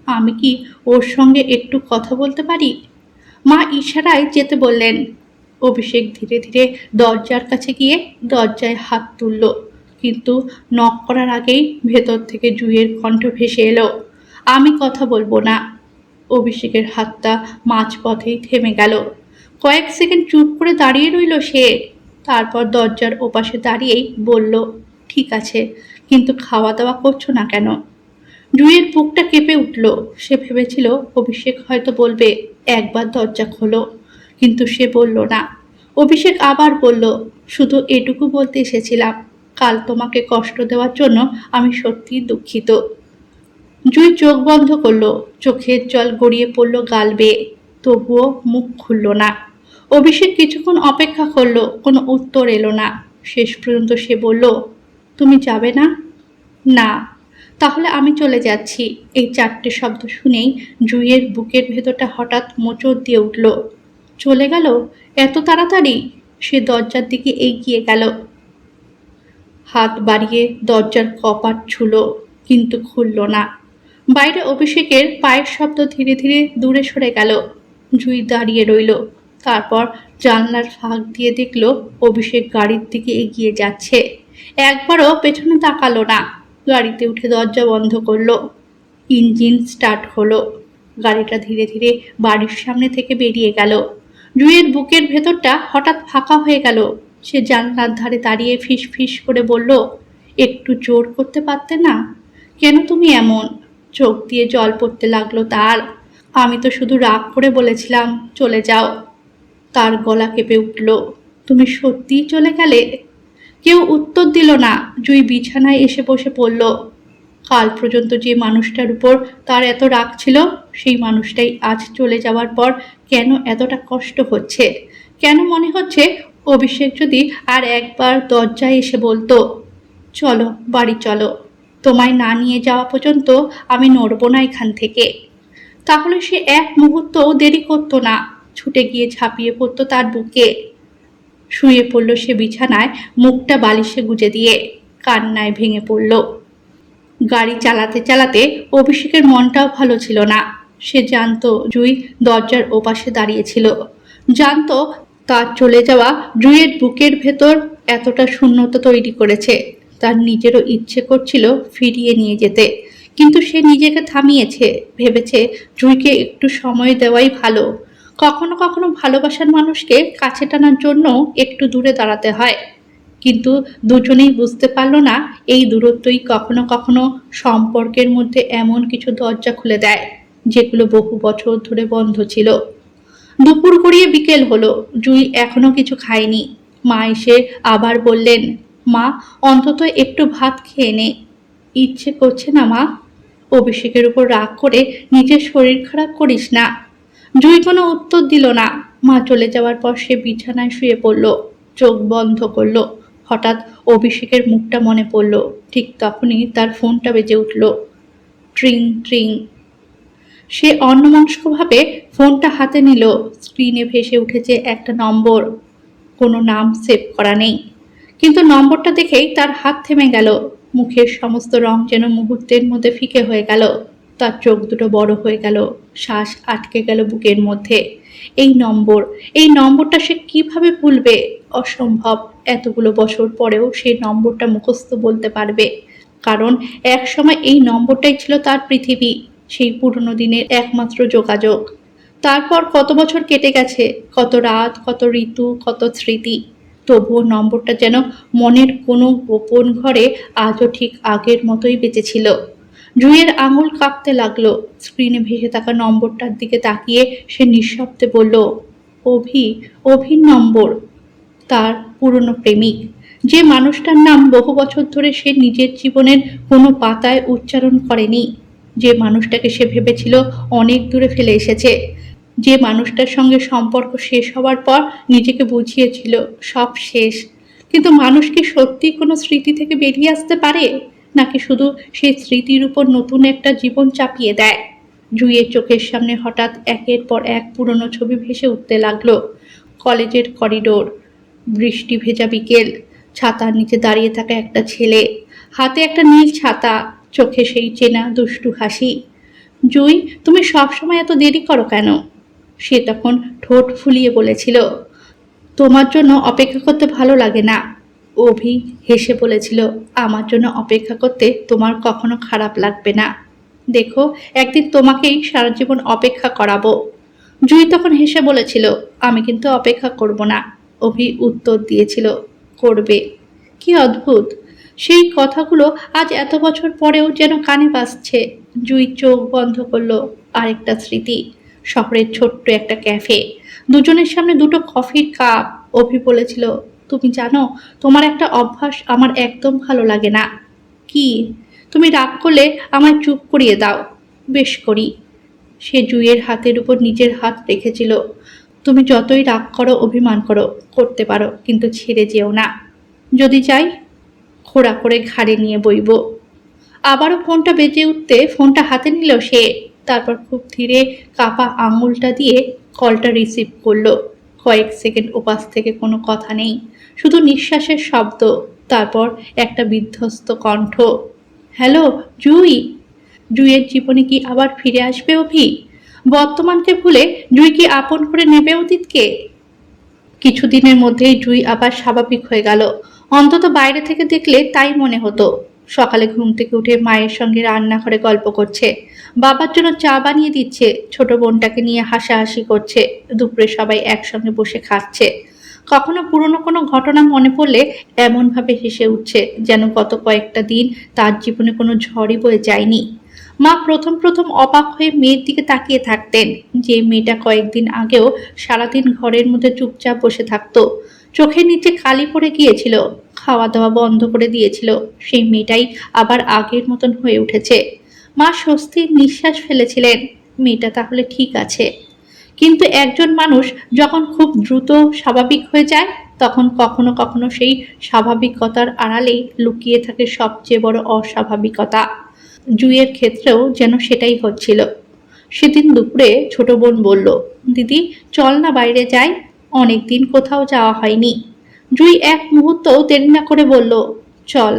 আমি কি ওর সঙ্গে একটু কথা বলতে পারি? মা ইশারায় যেতে বললেন। অভিষেক ধীরে ধীরে দরজার কাছে গিয়ে দরজায় হাত তুলল, কিন্তু নক করার আগেই ভেতর থেকে জুঁইয়ের কণ্ঠ ভেসে এলো, আমি কথা বলবো না। অভিষেকের হাতটা মাঝপথেই থেমে গেল। কয়েক সেকেন্ড চুপ করে দাঁড়িয়ে রইল সে, তারপর দরজার ওপাশে দাঁড়িয়েই বলল, ঠিক আছে, কিন্তু খাওয়া দাওয়া করছো না কেন? জুঁইয়ের বুকটা কেঁপে উঠল। সে ভেবেছিল অভিষেক হয়তো বলবে, একবার দরজা খোলো, কিন্তু সে বলল না। অভিষেক আবার বলল, শুধু এটুকু বলতে এসেছিলাম, কাল তোমাকে কষ্ট দেওয়ার জন্য আমি সত্যিই দুঃখিত। জুঁই চোখ বন্ধ করলো, চোখের জল গড়িয়ে পড়ল গাল বেয়ে, তবুও মুখ খুলল না। অভিষেক কিছুক্ষণ অপেক্ষা করলো, কোনো উত্তর এলো না। শেষ পর্যন্ত সে বলল, তুমি যাবে না? না। তাহলে আমি চলে যাচ্ছি। এই চারটে শব্দ শুনেই জুঁইয়ের বুকের ভেতরটা হঠাৎ মোচড় দিয়ে উঠল। চলে গেল এত তাড়াতাড়ি? সে দরজার দিকে এগিয়ে গেল, হাত বাড়িয়ে দরজার কপাট ছুঁলো, কিন্তু খুলল না। বাইরে অভিষেকের পায়ের শব্দ ধীরে ধীরে দূরে সরে গেল। জুঁই দাঁড়িয়ে রইল, তারপর জানলার ফাঁক দিয়ে দেখল অভিষেক গাড়ির দিকে এগিয়ে যাচ্ছে। একবারও পেছনে তাকালো না। গাড়িতে উঠে দরজা বন্ধ করলো। ইঞ্জিন স্টার্ট হলো। গাড়িটা ধীরে ধীরে বাড়ির সামনে থেকে বেরিয়ে গেল। জুঁইয়ের বুকের ভেতরটা হঠাৎ ফাঁকা হয়ে গেল। সে জানলার ধারে দাঁড়িয়ে ফিস ফিস করে বলল, একটু জোর করতে পারতে না? কেন তুমি এমন? চোখ দিয়ে জল পড়তে লাগলো তার। আমি তো শুধু রাগ করে বলেছিলাম চলে যাও। তার গলা কেঁপে উঠল, তুমি সত্যিই চলে গেলে? কেউ উত্তর দিল না। জুঁই বিছানায় এসে বসে পড়ল। কাল পর্যন্ত যে মানুষটার উপর তার এত রাগ ছিল, সেই মানুষটাই আজ চলে যাওয়ার পর কেন এতটা কষ্ট হচ্ছে? কেন মনে হচ্ছে অভিষেক যদি আর একবার দরজায় এসে বলতো, চলো বাড়ি চলো, তোমায় না নিয়ে যাওয়া পর্যন্ত আমি নড়বো না এখান থেকে, তাহলে সে এক মুহূর্তও দেরি করতো না, ছুটে গিয়ে ঝাঁপিয়ে পড়তো তার বুকে। শুয়ে পড়ল সে বিছানায়, মুখটা বালিশে গুজে দিয়ে, কান্নায় ভেঙে পড়ল। গাড়ি চালাতে চালাতে অভিষেকের মনটাও ভালো ছিল না। সে জানতো জুঁই দরজার ওপাশে দাঁড়িয়েছিল, জানতো তার চলে যাওয়া জুঁইয়ের বুকের ভেতর এতটা শূন্যতা তৈরি করেছে। তার নিজেরও ইচ্ছে করছিল ফিরিয়ে নিয়ে যেতে, কিন্তু সে নিজেকে থামিয়েছে, ভেবেছে জুঁইকে একটু সময় দেওয়াই ভালো। কখনো কখনো ভালোবাসার মানুষকে কাছে টানার জন্য একটু দূরে দাঁড়াতে হয়। কিন্তু দুজনেই বুঝতে পারল না এই দূরত্বই কখনো কখনো সম্পর্কের মধ্যে এমন কিছু দরজা খুলে দেয় যেগুলো বহু বছর ধরে বন্ধ ছিল। দুপুর গড়িয়ে বিকেল হলো, জুঁই এখনো কিছু খায়নি। মা এসে আবার বললেন, মা অন্তত একটু ভাত খেয়ে নে। ইচ্ছে করছে না মা। অভিষেকের উপর রাগ করে নিজের শরীর খারাপ করিস না। জুঁই কোনো উত্তর দিল না। মা চলে যাওয়ার পর সে বিছানায় শুয়ে পড়ল, চোখ বন্ধ করলো। হঠাৎ অভিষেকের মুখটা মনে পড়ল। ঠিক তখনই তার ফোনটা বেজে উঠল, ট্রিং ট্রিং। সে অন্যমনস্কভাবে ফোনটা হাতে নিল। স্ক্রিনে ভেসে উঠেছে একটা নম্বর। কোনো নাম সেভ করা নেই, কিন্তু নম্বরটা দেখেই তার হাত থেমে গেল। মুখের সমস্ত রং যেন মুহূর্তের মধ্যে ফিকে হয়ে গেল। তার চোখ দুটো বড় হয়ে গেল, শ্বাস আটকে গেল বুকের মধ্যে। এই নম্বরটা সে কিভাবে ভুলবে? অসম্ভব। এতগুলো বছর পরেও সেই নম্বরটা মুখস্থ বলতে পারবে, কারণ এক সময় এই নম্বরটাই ছিল তার পৃথিবী, সেই পুরনো দিনের একমাত্র যোগাযোগ। তারপর কত বছর কেটে গেছে, কত রাত, কত ঋতু, কত স্মৃতি, তবুও নম্বরটা যেন মনের কোনো গোপন ঘরে আজও ঠিক আগের মতোই বেঁচেছিল। জুঁইয়ের আঙুল কাঁপতে লাগলো। স্ক্রিনে ভেসে থাকা নম্বরটার দিকে তাকিয়ে সে নিঃশব্দে বলল, অভির নম্বর। তার পুরনো প্রেমিক, যে মানুষটার নাম বহু বছর ধরে সে নিজের জীবনের কোনো পাতায় উচ্চারণ করেনি, যে মানুষটাকে সে ভেবেছিল অনেক দূরে ফেলে এসেছে, যে মানুষটার সঙ্গে সম্পর্ক শেষ হওয়ার পর নিজেকে বুঝিয়েছিল সব শেষ। কিন্তু মানুষ কি সত্যি কোনো স্মৃতি থেকে বেরিয়ে আসতে পারে, নাকি শুধু সেই স্মৃতির উপর নতুন একটা জীবন চাপিয়ে দেয়? জুঁইয়ের চোখের সামনে হঠাৎ একের পর এক পুরনো ছবি ভেসে উঠতে লাগলো। কলেজের করিডোর, বৃষ্টি ভেজা বিকেল, ছাতার নিচে দাঁড়িয়ে থাকা একটা ছেলে, হাতে একটা নীল ছাতা, চোখে সেই চেনা দুষ্টু হাসি। জুই, তুমি সবসময় এত দেরি করো কেন? সে তখন ঠোঁট ফুলিয়ে বলেছিল, তোমার জন্য অপেক্ষা করতে ভালো লাগে না। অভি হেসে বলেছিল, আমার জন্য অপেক্ষা করতে তোমার কখনো খারাপ লাগবে না। দেখো, একদিন তোমাকেই সারা জীবন অপেক্ষা করাবো। জুই তখন হেসে বলেছিল, আমি কিন্তু অপেক্ষা করব না। অভি উত্তর দিয়েছিল, করবে। কি অদ্ভুত, সেই কথাগুলো আজ এত বছর পরেও যেন কানে বাজছে। জুই চোখ বন্ধ করলো। আরেকটা স্মৃতি, শহরের ছোট্ট একটা ক্যাফে, দুজনের সামনে দুটো কফির কাপ। অভি বলেছিল, তুমি জানো, তোমার একটা অভ্যাস আমার একদম ভালো লাগে না। কি? তুমি রাগ করলে আমায় চুপ করিয়ে দাও। বেশ করি। সে জুইয়ের হাতের উপর নিজের হাত রেখেছিল। তুমি যতই রাগ করো, অভিমান করো, করতে পারো, কিন্তু ছেড়ে যেও না। যদি চাই, খোঁড়া করে ঘাড়ে নিয়ে বইব। আবারও ফোনটা বেজে উঠতে ফোনটা হাতে নিল সে। তারপর খুব ধীরে কাপা আঙুলটা দিয়ে কলটা রিসিভ করলো। কয়েক সেকেন্ড ওপাশ থেকে কোনো কথা নেই, শুধু নিঃশ্বাসের শব্দ। তারপর একটা বিধ্বস্ত কণ্ঠ, হ্যালো জুই। জুইয়ের জীবনে কি আবার ফিরে আসবে অভি? বর্তমানকে ভুলে জুই কি আপন করে নেবে অতীতকে? কিছুদিনের মধ্যেই জুই আবার স্বাভাবিক হয়ে গেল। অন্তত বাইরে থেকে দেখলে তাই মনে হতো। সকালে ঘুম থেকে উঠে মায়ের সঙ্গে রান্নাঘরে গল্প করছে, বাবার জন্য চা বানিয়ে দিচ্ছে, ছোট বোনটাকে নিয়ে হাসাহাসি করছে, দুপুরে সবাই একসঙ্গে বসে খাচ্ছে। কখনো পুরনো কোনো ঘটনা মনে পড়লে এমনভাবে হেসে উঠছে যেন গত কয়েকটা দিন তার জীবনে কোনো ঝড়ই বয়ে যায়নি। মা প্রথম প্রথম অবাক হয়ে মেয়ের দিকে তাকিয়ে থাকতেন, যে মেয়েটা কয়েকদিন আগেও সারাদিন ঘরের মধ্যে চুপচাপ বসে থাকতো, চোখের নিচে কালি পড়ে গিয়েছিল, খাওয়া দাওয়া বন্ধ করে দিয়েছিল, সেই মেয়েটাই আবার আগের মতন হয়ে উঠেছে। মা স্বস্তির নিঃশ্বাস ফেলেছিলেন, মেয়েটা তাহলে ঠিক আছে। কিন্তু একজন মানুষ যখন খুব দ্রুত স্বাভাবিক হয়ে যায়, তখন কখনো কখনো সেই স্বাভাবিকতার আড়ালেই লুকিয়ে থাকে সবচেয়ে বড় অস্বাভাবিকতা। জুইয়ের ক্ষেত্রেও যেন সেটাই হচ্ছিল। সেদিন দুপুরে ছোট বোন বলল, দিদি চল না বাইরে যাই, অনেকদিন কোথাও যাওয়া হয়নি। জুই এক মুহূর্তও দেরি না করে বলল, চল।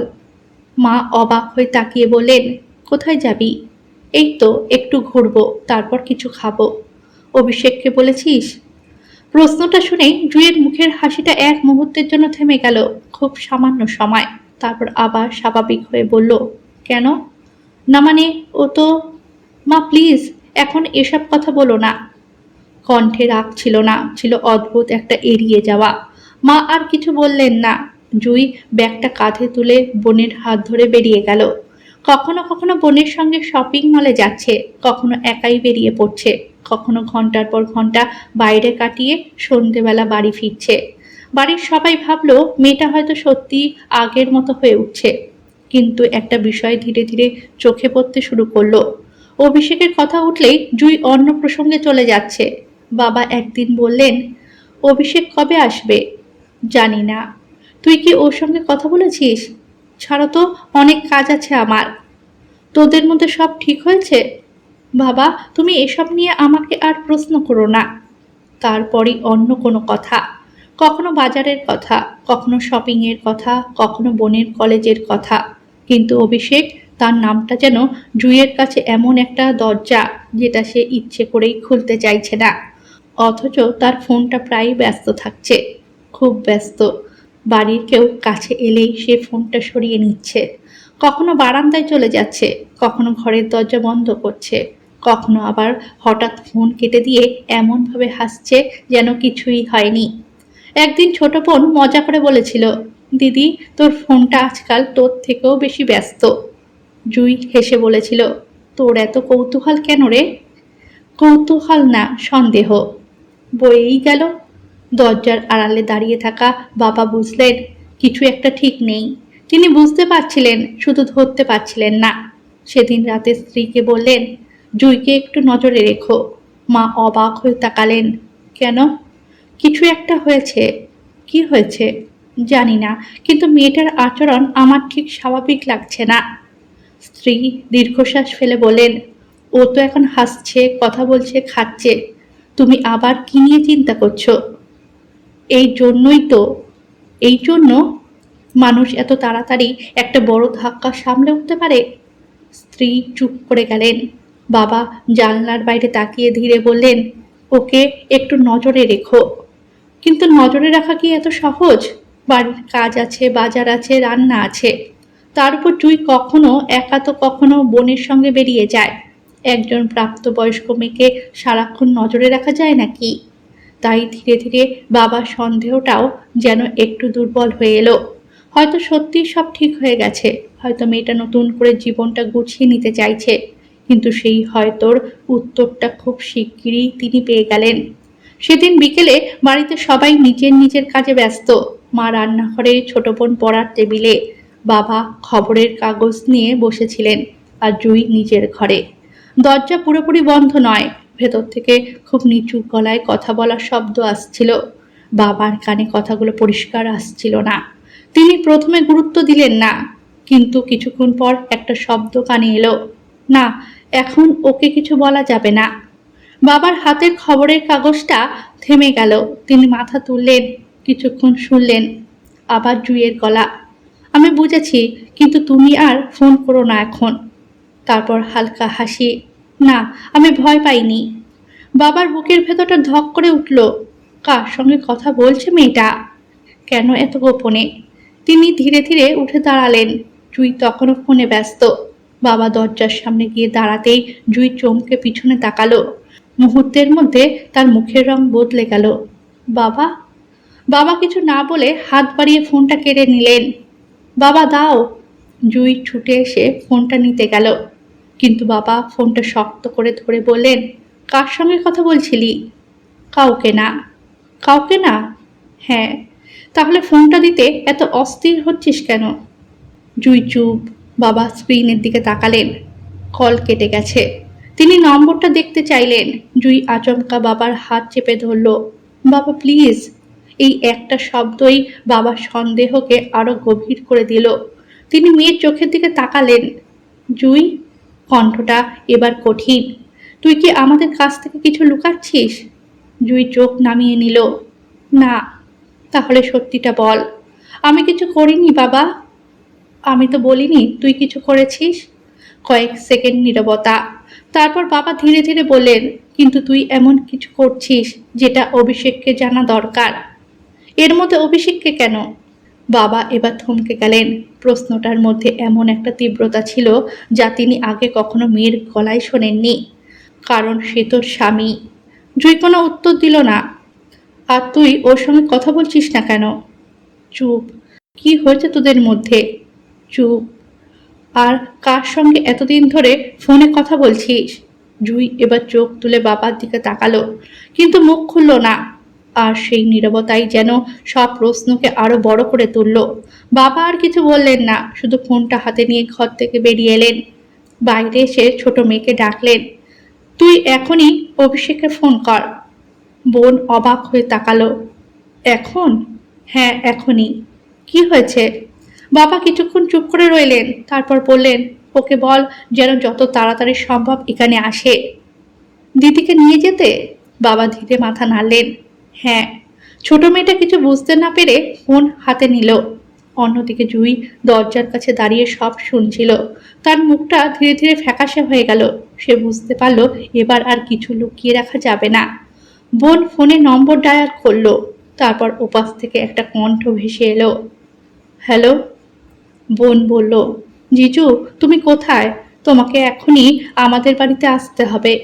মা অবাক হয়ে তাকিয়ে বললেন, কোথায় যাবি? এই তো একটু ঘুরবো, তারপর কিছু খাবো। অভিষেককে বলেছিস? প্রশ্নটা শুনেই জুইয়ের মুখের হাসিটা এক মুহূর্তের জন্য থেমে গেল, খুব সামান্য সময়। তারপর আবার স্বাভাবিক হয়ে বলল, কেন? না মানে, ও তো। মা প্লিজ, এখন এসব কথা বলো না। কণ্ঠে রাগ ছিল না, ছিল অদ্ভুত একটা এড়িয়ে যাওয়া। মা আর কিছু বললেন না। জুই ব্যাগটা কাঁধে তুলে বোনের হাত ধরে বেরিয়ে গেল। কখনো কখনো বোনের সঙ্গে শপিং মলে যাচ্ছে, কখনো একাই বেরিয়ে পড়ছে, কখনো ঘন্টার পর ঘন্টা বাইরে কাটিয়ে সন্ধেবেলা বাড়ি ফিরছে। বাড়ির সবাই ভাবলো মেয়েটা হয়তো সত্যি আগের মতো হয়ে উঠছে। কিন্তু একটা বিষয় ধীরে ধীরে চোখে পড়তে শুরু করলো। অভিষেকের কথা উঠলেই জুই অন্য প্রসঙ্গে চলে যাচ্ছে। বাবা একদিন বললেন, অভিষেক কবে আসবে? জানি না। তুই কি ওর সঙ্গে কথা বলেছিস? ছাড়া তো, অনেক কাজ আছে আমার। তোদের মধ্যে সব ঠিক হয়েছে? বাবা, তুমি এসব নিয়ে আমাকে আর প্রশ্ন করো না। তারপরই অন্য কোনো কথা, কখনো বাজারের কথা, কখনো শপিংয়ের কথা, কখনো বোনের কলেজের কথা। কিন্তু অভিষেক, তার নামটা যেন জুইয়ের কাছে এমন একটা দরজা, যেটা সে ইচ্ছে করেই খুলতে চাইছে না। অথচ তার ফোনটা প্রায়ই ব্যস্ত থাকছে, খুব ব্যস্ত। বাড়ির কেউ কাছে এলেই সে ফোনটা সরিয়ে নিচ্ছে, কখনো বারান্দায় চলে যাচ্ছে, কখনো ঘরের দরজা বন্ধ করছে, কখনো আবার হঠাৎ ফোন কেটে দিয়ে এমনভাবে হাসছে যেন কিছুই হয়নি। একদিন ছোট বোন মজা করে বলেছিল, দিদি তোর ফোনটা আজকাল তোর থেকেও বেশি ব্যস্ত। জুই হেসে বলেছিল, তোর এত কৌতূহল কেন রে? কৌতূহল না, সন্দেহ। বয়েই গেল। দরজার আড়ালে দাঁড়িয়ে থাকা বাবা বুঝলেন কিছু একটা ঠিক নেই। তিনি বুঝতে পারছিলেন, শুধু ধরতে পারছিলেন না। সেদিন রাতে স্ত্রীকে বললেন, জুইকে একটু নজরে রেখো। মা অবাক হয়ে তাকালেন, কেন? কিছু একটা হয়েছে। কি হয়েছে? জানি না, কিন্তু মেয়েটার আচরণ আমার ঠিক স্বাভাবিক লাগছে না। স্ত্রী দীর্ঘশ্বাস ফেলে বলেন, ও তো এখন হাসছে, কথা বলছে, খাচ্ছে। তুমি আবার কি নিয়ে চিন্তা করছো? এই জন্যই তো এই জন্য মানুষ এত তাড়াতাড়ি একটা বড় ধাক্কা সামলে উঠতে পারে। স্ত্রী চুপ করে গেলেন। বাবা জানলার বাইরে তাকিয়ে ধীরে বললেন, ওকে একটু নজরে রেখো। কিন্তু নজরে রাখা কি এত সহজ? বাড়ির কাজ আছে, বাজার আছে, রান্না আছে। তার উপর জুই কখনো একা তো কখনো বোনের সঙ্গে বেরিয়ে যায়। একজন প্রাপ্তবয়স্ক মেয়েকে সারাক্ষণ নজরে রাখা যায় নাকি? তাই ধীরে ধীরে বাবার সন্দেহটাও যেন একটু দুর্বল হয়ে এলো। হয়তো সত্যিই সব ঠিক হয়ে গেছে, হয়তো মেয়েটা নতুন করে জীবনটা গুছিয়ে নিতে চাইছে। কিন্তু সেই হয়তোর উত্তরটা খুব শিগগিরই তিনি পেয়ে গেলেন। সেদিন বিকেলে বাড়িতে সবাই নিজের নিজের কাজে ব্যস্ত। মা রান্নাঘরে, ছোট বোন পড়ার টেবিলে, বাবা খবরের কাগজ নিয়ে বসেছিলেন, আর জুই নিজের ঘরে। দরজা পুরোপুরি বন্ধ নয়, ভেতর থেকে খুব নিচু গলায় কথা বলার শব্দ আসছিল। বাবার কানে কথাগুলো পরিষ্কার আসছিল না। তিনি প্রথমে গুরুত্ব দিলেন না, কিন্তু কিছুক্ষণ পর একটা শব্দ কানে এলো, না, এখন ওকে কিছু বলা যাবে না। বাবার হাতের খবরের কাগজটা থেমে গেল। তিনি মাথা তুললেন, কিছুক্ষণ শুনলেন। আবার জুইয়ের গলা, আমি বুঝেছি, কিন্তু তুমি আর ফোন করো না এখন। তারপর হালকা হাসি, না, আমি ভয় পাইনি। বাবার বুকের ভেতরটা ধক করে উঠল। কার সঙ্গে কথা বলছে মেয়েটা? কেন এত গোপনে? তিনি ধীরে ধীরে উঠে দাঁড়ালেন। জুই তখনও ফোনে ব্যস্ত। বাবা দরজার সামনে গিয়ে দাঁড়াতেই জুই চমকে পিছনে তাকালো। মুহূর্তের মধ্যে তার মুখের রং বদলে গেল। বাবা? বাবা কিছু না বলে হাত বাড়িয়ে ফোনটা কেড়ে নিলেন। বাবা দাও। জুই ছুটে এসে ফোনটা নিতে গেল, কিন্তু বাবা ফোনটা শক্ত করে ধরে বললেন, কার সঙ্গে কথা বলছিলি? কাউকে না। কাউকে না? হ্যাঁ। তাহলে ফোনটা দিতে এত অস্থির হচ্ছিস কেন? জুই চুপ। বাবা স্ক্রিনের দিকে তাকালেন। কল কেটে গেছে। তিনি নম্বরটা দেখতে চাইলেন। জুই আচমকা বাবার হাত চেপে ধরল। বাবা প্লিজ। এই একটা শব্দই বাবার সন্দেহকে আরো গভীর করে দিল। তিনি মেয়ের চোখের দিকে তাকালেন। জুই, কণ্ঠটা এবার কঠিন, তুই কি আমাদের কাছ থেকে কিছু লুকাচ্ছিস? জুই চোখ নামিয়ে নিল। না। তাহলে সত্যিটা বল। আমি কিছু করিনি বাবা। আমি তো বলিনি তুই কিছু করেছিস। কয়েক সেকেন্ড নীরবতা। তারপর বাবা ধীরে ধীরে বললেন, কিন্তু তুই এমন কিছু করছিস যেটা অভিষেককে জানা দরকার। এর মধ্যে অভিষেককে কেন? বাবা এবার থমকে গেলেন। প্রশ্নটার মধ্যে এমন একটা তীব্রতা ছিল যা তিনি আগে কখনো মেয়ের গলায় শোনেননি। কারণ সে তোর স্বামী। জুই কোনো উত্তর দিল না। আর তুই ওর সঙ্গে কথা বলছিস না কেন? চুপ। কি হয়েছে তোদের মধ্যে? চুপ। আর কার সঙ্গে এতদিন ধরে ফোনে কথা বলছিস? জুই এবার চোখ তুলে বাবার দিকে তাকালো, কিন্তু মুখ খুলল না। আর সেই নীরবতাই যেন সব প্রশ্নকে আরো বড় করে তুলল। বাবা আর কিছু বললেন না, শুধু ফোনটা হাতে নিয়ে ঘর থেকে বেরিয়ে এলেন। বাইরে এসে ছোট মেয়েকে ডাকলেন, তুই এখনই অভিষেককে ফোন কর। বোন অবাক হয়ে তাকালো। এখন? হ্যাঁ, এখনই। কি হয়েছে? বাবা কিছুক্ষণ চুপ করে রইলেন, তারপর বললেন, ওকে বল যেন যত তাড়াতাড়ি সম্ভব এখানে আসে। দিদিকে নিয়ে যেতে? বাবা ধীরে মাথা নাড়লেন। হ্যাঁ। ছোট মেয়েটা কিছু বুঝতে না পেরে ফোন হাতে নিল। অন্যদিকে জুই দরজার কাছে দাঁড়িয়ে সব শুনছিল। তার মুখটা ধীরে ধীরে ফ্যাকাশে হয়ে গেল। সে বুঝতে পারল এবার আর কিছু লুকিয়ে রাখা যাবে না। বোন ফোনে নম্বর ডায়াল করলো। তারপর ওপাশ থেকে একটা কণ্ঠ ভেসে এলো, হ্যালো। বোন বলল, জিজু তুমি কোথায়? তোমাকে এখনই আমাদের বাড়িতে আসতে হবে।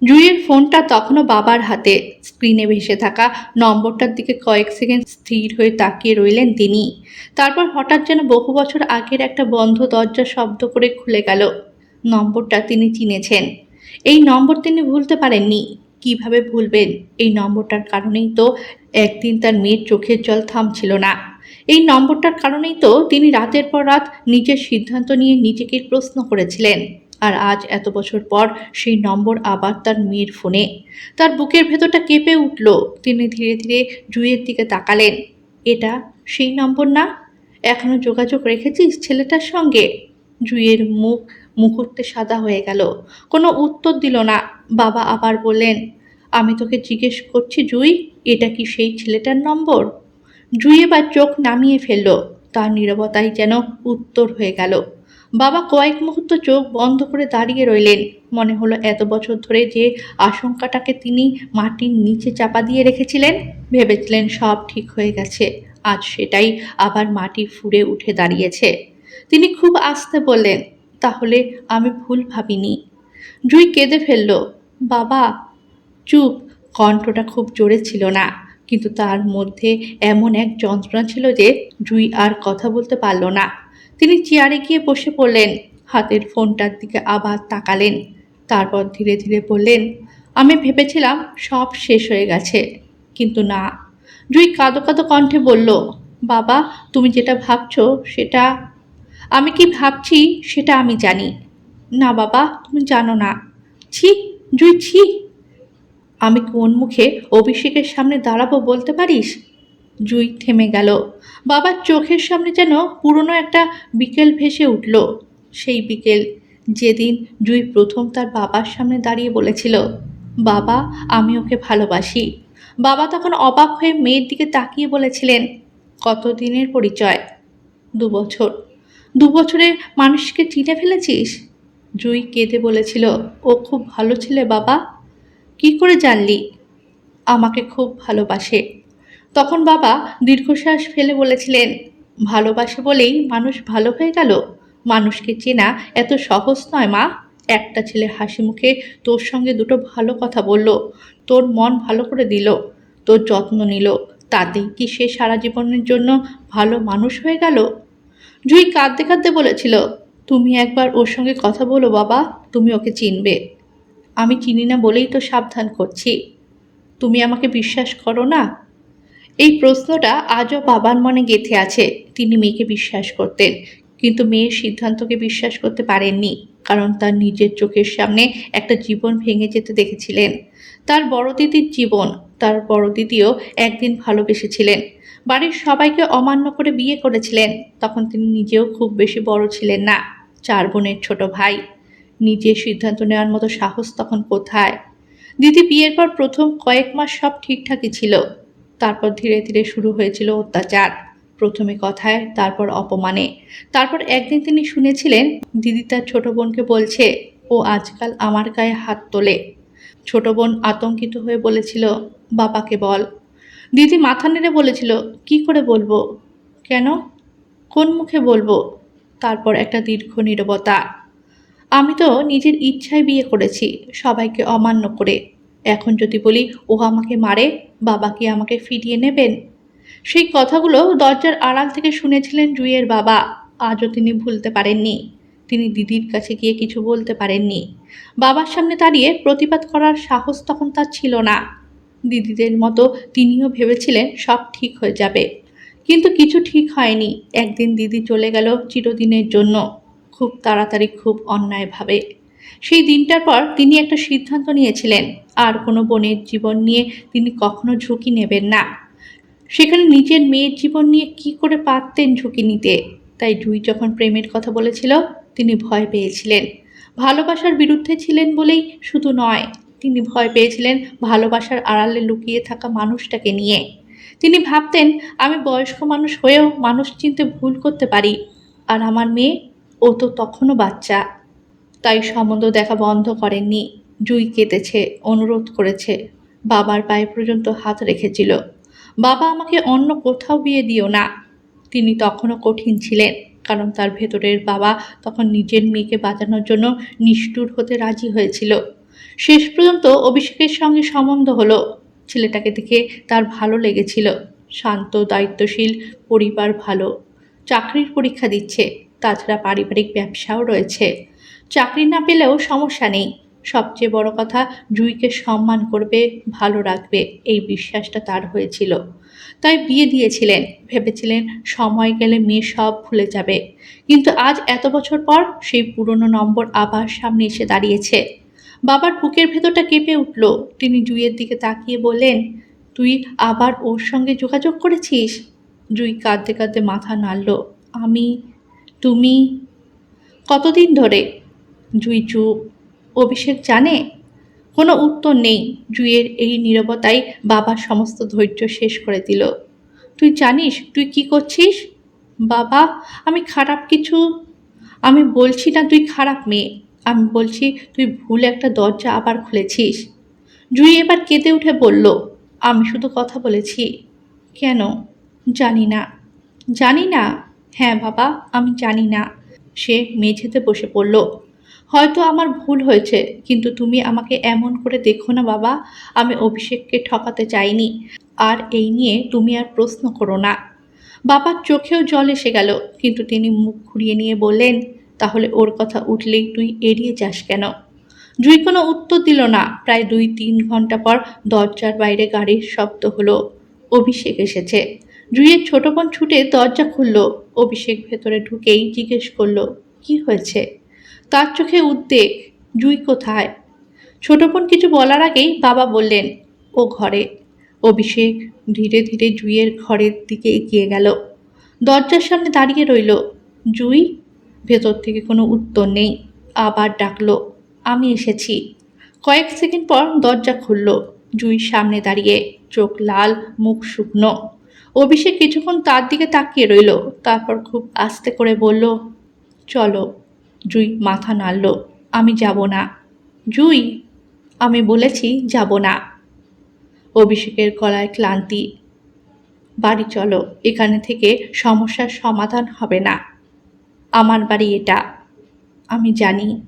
জুইয়ের ফোনটা তখনও বাবার হাতে। স্ক্রিনে ভেসে থাকা নম্বরটার দিকে কয়েক সেকেন্ড স্থির হয়ে তাকিয়ে রইলেন তিনি। তারপর হঠাৎ যেন বহু বছর আগের একটা বন্ধ দরজা শব্দ করে খুলে গেল। নম্বরটা তিনি চিনেছেন। এই নম্বর তিনি ভুলতে পারেননি। কিভাবে ভুলবেন? এই নম্বরটার কারণেই তো একদিন তার মেয়ের চোখের জল থামছিল না। এই নম্বরটার কারণেই তো তিনি রাতের পর রাত নিজের সিদ্ধান্ত নিয়ে নিজেকে প্রশ্ন করেছিলেন। আর আজ এত বছর পর সেই নম্বর আবার তার মেয়ের ফোনে। তার বুকের ভেতরটা কেঁপে উঠল। তিনি ধীরে ধীরে জুইয়ের দিকে তাকালেন। এটা সেই নম্বর না? এখনো যোগাযোগ রেখেছিস ছেলেটার সঙ্গে? জুইয়ের মুখ মুহূর্তে সাদা হয়ে গেল। কোনো উত্তর দিল না। বাবা আবার বললেন, আমি তোকে জিজ্ঞেস করছি জুই, এটা কি সেই ছেলেটার নম্বর? জুই এবার চোখ নামিয়ে ফেলল। তার নীরবতাই যেন উত্তর হয়ে গেল। বাবা কয়েক মুহূর্ত চোখ বন্ধ করে দাঁড়িয়ে রইলেন। মনে হলো এত বছর ধরে যে আশঙ্কাটাকে তিনি মাটির নিচে চাপা দিয়ে রেখেছিলেন, ভেবেছিলেন সব ঠিক হয়ে গেছে, আজ সেটাই আবার মাটি ফুঁড়ে উঠে দাঁড়িয়েছে। তিনি খুব আস্তে বললেন, তাহলে আমি ভুল ভাবিনি? জুই কেঁদে ফেলল। বাবা। চুপ। কণ্ঠটা খুব জোরে ছিল না, কিন্তু তার মধ্যে এমন এক যন্ত্রণা ছিল যে জুই আর কথা বলতে পারল না। তিনি চেয়ারে গিয়ে বসে পড়লেন, হাতের ফোনটার দিকে আবার তাকালেন। তারপর ধীরে ধীরে বললেন, আমি ভেবেছিলাম সব শেষ হয়ে গেছে, কিন্তু না। জুই কাঁদো কাঁদো কণ্ঠে বলল, বাবা, তুমি যেটা ভাবছো সেটা আমি কি ভাবছি সেটা আমি জানি। না বাবা, তুমি জানো না। ছি। জুই, ছি। আমি কোন মুখে অভিষেকের সামনে দাঁড়াবো বলতে পারিস? জুই থেমে গেল। বাবার চোখের সামনে যেন পুরনো একটা বিকেল ভেসে উঠল। সেই বিকেল যেদিন জুই প্রথম তার বাবার সামনে দাঁড়িয়ে বলেছিল, বাবা, আমি ওকে ভালোবাসি। বাবা তখন অবাক হয়ে মেয়ের দিকে তাকিয়ে বলেছিলেন, কতদিনের পরিচয়? 2 বছর। 2 বছরে মানুষকে চিনে ফেলেছিস? জুই কেঁদে বলেছিল, ও খুব ভালো ছেলে বাবা। কি করে জানলি? আমাকে খুব ভালোবাসে। তখন বাবা দীর্ঘশ্বাস ফেলে বলেছিলেন, ভালোবাসে বলেই মানুষ ভালো হয়ে গেল? মানুষকে চেনা এত সহজ নয় মা। একটা ছেলে হাসি মুখে তোর সঙ্গে দুটো ভালো কথা বলল, তোর মন ভালো করে দিল, তোর যত্ন নিল, তাতেই কি সে সারা জীবনের জন্য ভালো মানুষ হয়ে গেল? জুই কাঁদতে কাঁদতে বলেছিল, তুমি একবার ওর সঙ্গে কথা বলো বাবা, তুমি ওকে চিনবে। আমি চিনি না বলেই তো সাবধান করছি। তুমি আমাকে বিশ্বাস করো না? এই প্রশ্নটা আজও বাবার মনে গেঁথে আছে। তিনি মেয়েকে বিশ্বাস করতেন, কিন্তু মেয়ের সিদ্ধান্তকে বিশ্বাস করতে পারেননি, কারণ তার নিজের চোখের সামনে একটা জীবন ভেঙে যেতে দেখেছিলেন। তার বড় দিদির জীবন। তার বড় দিদিও একদিন ভালোবেসেছিলেন, বাড়ির সবাইকে অমান্য করে বিয়ে করেছিলেন। তখন তিনি নিজেও খুব বেশি বড় ছিলেন না, 4 বোনের ছোট ভাই। নিজের সিদ্ধান্ত নেওয়ার মতো সাহস তখন কোথায়? দিদি বিয়ের পর প্রথম কয়েক মাস সব ঠিকঠাকই ছিল। তারপর ধীরে ধীরে শুরু হয়েছিল অত্যাচার। প্রথমে কথায়, তারপর অপমানে। তারপর একদিন তিনি শুনেছিলেন দিদি তার ছোট বোনকে বলছে, ও আজকাল আমার গায়ে হাত তোলে। ছোট বোন আতঙ্কিত হয়ে বলেছিল, বাবাকে বল। দিদি মাথা নেড়ে বলেছিল, কি করে বলবো? কেন? কোন মুখে বলবো? তারপর একটা দীর্ঘ নীরবতা। আমি তো নিজের ইচ্ছায় বিয়ে করেছি, সবাইকে অমান্য করে। এখন যদি বলি ও আমাকে মারে, বাবা কি আমাকে ফিরিয়ে নেবেন? সেই কথাগুলো দরজার আড়াল থেকে শুনেছিলেন জুঁইয়ের বাবা। আজও তিনি ভুলতে পারেননি। তিনি দিদির কাছে গিয়ে কিছু বলতে পারেননি। বাবার সামনে দাঁড়িয়ে প্রতিবাদ করার সাহস তখন তার ছিল না। দিদিদের মতো তিনিও ভেবেছিলেন সব ঠিক হয়ে যাবে, কিন্তু কিছু ঠিক হয়নি। একদিন দিদি চলে গেল চিরদিনের জন্য, খুব তাড়াতাড়ি, খুব অন্যায়ভাবে। সেই দিনটার পর তিনি একটা সিদ্ধান্ত নিয়েছিলেন, আর কোনো বোনের জীবন নিয়ে তিনি কখনো ঝুঁকি নেবেন না। সেখানে নিজের মেয়ের জীবন নিয়ে কি করে পারতেন ঝুঁকি নিতে? তাই জুই যখন প্রেমের কথা বলেছিল, তিনি ভয় পেয়েছিলেন। ভালোবাসার বিরুদ্ধে ছিলেন বলেই শুধু নয়, তিনি ভয় পেয়েছিলেন ভালোবাসার আড়ালে লুকিয়ে থাকা মানুষটাকে নিয়ে। তিনি ভাবতেন, আমি বয়স্ক মানুষ হয়েও মানুষ চিনতে ভুল করতে পারি, আর আমার মেয়ে, ও তো তখনও বাচ্চা। তাই সম্বন্ধ দেখা বন্ধ করেননি। জুই কেঁদেছে, অনুরোধ করেছে, বাবার পায়ে পর্যন্ত হাত রেখেছিল, বাবা, আমাকে অন্য কোথাও বিয়ে দিও না। তিনি তখনও কঠিন ছিলেন, কারণ তার ভেতরের বাবা তখন নিজের মেয়েকে বাঁচানোর জন্য নিষ্ঠুর হতে রাজি হয়েছিল। শেষ পর্যন্ত অভিষেকের সঙ্গে সম্বন্ধ হলো। ছেলেটাকে দেখে তার ভালো লেগেছিল। শান্ত, দায়িত্বশীল, পরিবার ভালো, চাকরির পরীক্ষা দিচ্ছে, তাছাড়া পারিবারিক ব্যবসাও রয়েছে। চাকরি না পেলেও সমস্যা নেই। সবচেয়ে বড় কথা, জুঁইকে সম্মান করবে, ভালো রাখবে, এই বিশ্বাসটা তার হয়েছিল। তাই বিয়ে দিয়েছিলেন, ভেবেছিলেন সময় গেলে মেয়ে সব ভুলে যাবে। কিন্তু আজ এত বছর পর সেই পুরনো নম্বর আবার সামনে এসে দাঁড়িয়েছে। বাবার বুকের ভেতরটা কেঁপে উঠল। তিনি জুঁইয়ের দিকে তাকিয়ে বললেন, তুই আবার ওর সঙ্গে যোগাযোগ করেছিস? জুঁই কাঁদতে কাঁদতে মাথা নাড়ল। আমি? তুমি? কতদিন ধরে? জুঁই চুপ। অভিষেক জানে? কোনো উত্তর নেই। জুঁইয়ের এই নীরবতাই বাবার সমস্ত ধৈর্য শেষ করে দিল। তুই জানিস তুই কি করছিস? বাবা, আমি খারাপ কিছু আমি বলছি না তুই খারাপ মেয়ে। আমি বলছি তুই ভুল একটা দরজা আবার খুলেছিস। জুঁই এবার কেঁদে উঠে বলল, আমি শুধু কথা বলেছি। কেন? জানি না। জানি না? হ্যাঁ বাবা, আমি জানি না। সে মেঝেতে বসে পড়ল। হয়তো আমার ভুল হয়েছে, কিন্তু তুমি আমাকে এমন করে দেখো না বাবা। আমি অভিষেককে ঠকাতে চাইনি। আর এই নিয়ে তুমি আর প্রশ্ন করো না। বাবার চোখেও জল এসে গেল, কিন্তু তিনি মুখ ঘুরিয়ে নিয়ে বললেন, তাহলে ওর কথা উঠলেই তুই এড়িয়ে যাস কেন? জুঁই কোনো উত্তর দিল না। প্রায় ২-৩ ঘন্টা পর দরজার বাইরে গাড়ির শব্দ হলো। অভিষেক এসেছে। জুঁইয়ের ছোট বোন ছুটে দরজা খুলল। অভিষেক ভেতরে ঢুকেই জিজ্ঞেস করলো, কি হয়েছে? তার চোখে উদ্বেগ। জুঁই কোথায়? ছোট বোন কিছু বলার আগেই বাবা বললেন, ও ঘরে। অভিষেক ধীরে ধীরে জুঁইয়ের ঘরের দিকে এগিয়ে গেল। দরজার সামনে দাঁড়িয়ে রইল। জুঁই? ভেতর থেকে কোনো উত্তর নেই। আবার ডাকলো, আমি এসেছি। কয়েক সেকেন্ড পর দরজা খুলল। জুঁই সামনে দাঁড়িয়ে, চোখ লাল, মুখ শুকনো। অভিষেক কিছুক্ষণ তার দিকে তাকিয়ে রইল, তারপর খুব আস্তে করে বলল, চলো। জুঁই মাথা নাড়ল। আমি যাব না। জুঁই, আমি বলেছি যাব না। অভিষেকের গলায় ক্লান্তি। বাড়ি চলো, এখানে থেকে সমস্যার সমাধান হবে না। আমার বাড়ি এটা। আমি জানি।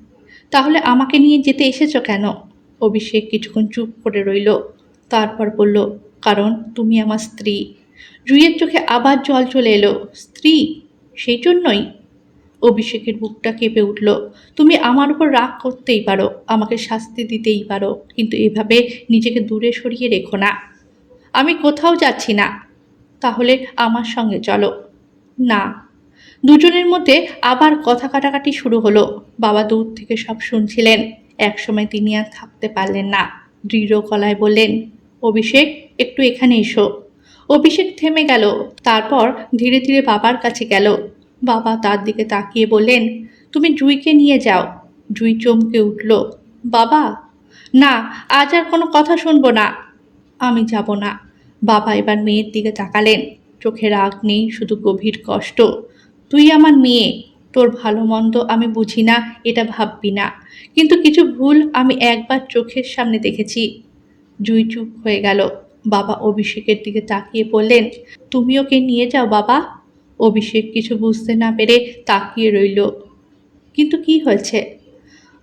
তাহলে আমাকে নিয়ে যেতে এসেছো কেন? অভিষেক কিছুক্ষণ চুপ করে রইল, তারপর বলল, কারণ তুমি আমার স্ত্রী। জুঁইয়ের চোখে আবার জল চলে এলো। স্ত্রী? সেই জন্যই? অভিষেকের বুকটা কেঁপে উঠল। তুমি আমার উপর রাগ করতেই পারো, আমাকে শাস্তি দিতেই পারো, কিন্তু এভাবে নিজেকে দূরে সরিয়ে রেখো না। আমি কোথাও যাচ্ছি না। তাহলে আমার সঙ্গে চলো। না। দুজনের মধ্যে আবার কথা কাটাকাটি শুরু হলো। বাবা দূর থেকে সব শুনছিলেন। একসময় তিনি আর থাকতে পারলেন না। দৃঢ় গলায় বললেন, অভিষেক, একটু এখানে এসো। অভিষেক থেমে গেল, তারপর ধীরে ধীরে বাবার কাছে গেল। বাবা তার দিকে তাকিয়ে বললেন, তুমি জুঁইকে নিয়ে যাও। জুঁই চমকে উঠল। বাবা! না, আজ আর কোনো কথা শুনবো না। আমি যাব না। বাবা এবার মেয়ের দিকে তাকালেন। চোখে রাগ নেই, শুধু গভীর কষ্ট। তুই আমার মেয়ে, তোর ভালো মন্দ আমি বুঝি না, এটা ভাববি না, কিন্তু কিছু ভুল আমি একবার চোখের সামনে দেখেছি। জুঁই চুপ হয়ে গেল। বাবা অভিষেকের দিকে তাকিয়ে বললেন, তুমি ওকে নিয়ে যাও বাবা। অভিষেক কিছু বুঝতে না পেরে তাকিয়ে রইল। কিন্তু কি হয়েছে?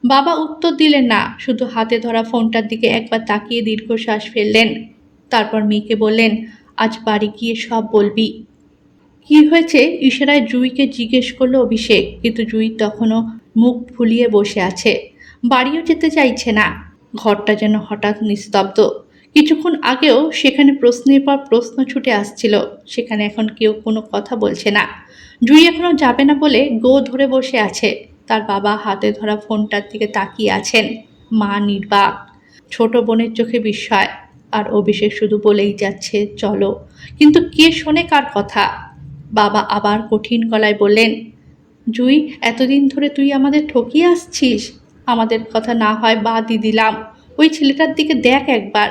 বাবা উত্তর দিলেন না, শুধু হাতে ধরা ফোনটার দিকে একবার তাকিয়ে দীর্ঘশ্বাস ফেললেন। তারপর মেয়েকে বললেন, আজ বাড়ি গিয়ে সব বলবি। কি হয়েছে ইশারায় জুঁইকে জিজ্ঞেস করলো অভিষেক, কিন্তু জুঁই তখনও মুখ ফুলিয়ে বসে আছে। বাড়িও যেতে চাইছে না। ঘরটা যেন হঠাৎ নিস্তব্ধ। কিছুক্ষণ আগেও সেখানে প্রশ্নের পর প্রশ্ন ছুটে আসছিল, সেখানে এখন কেউ কোনো কথা বলছে না। জুঁই এখনো যাবে না বলে গো ধরে বসে আছে। তার বাবা হাতে ধরা ফোনটার দিকে তাকিয়ে আছেন। মা নির্বাক। ছোট বোনের চোখে বিস্ময়। আর অভিষেক শুধু বলেই যাচ্ছে, চলো। কিন্তু কে শোনে কার কথা? বাবা আবার কঠিন গলায় বললেন, জুঁই, এতদিন ধরে তুই আমাদের ঠকিয়ে আসছিস। আমাদের কথা না হয় বাদই দিলাম, ওই ছেলেটার দিকে দেখ একবার।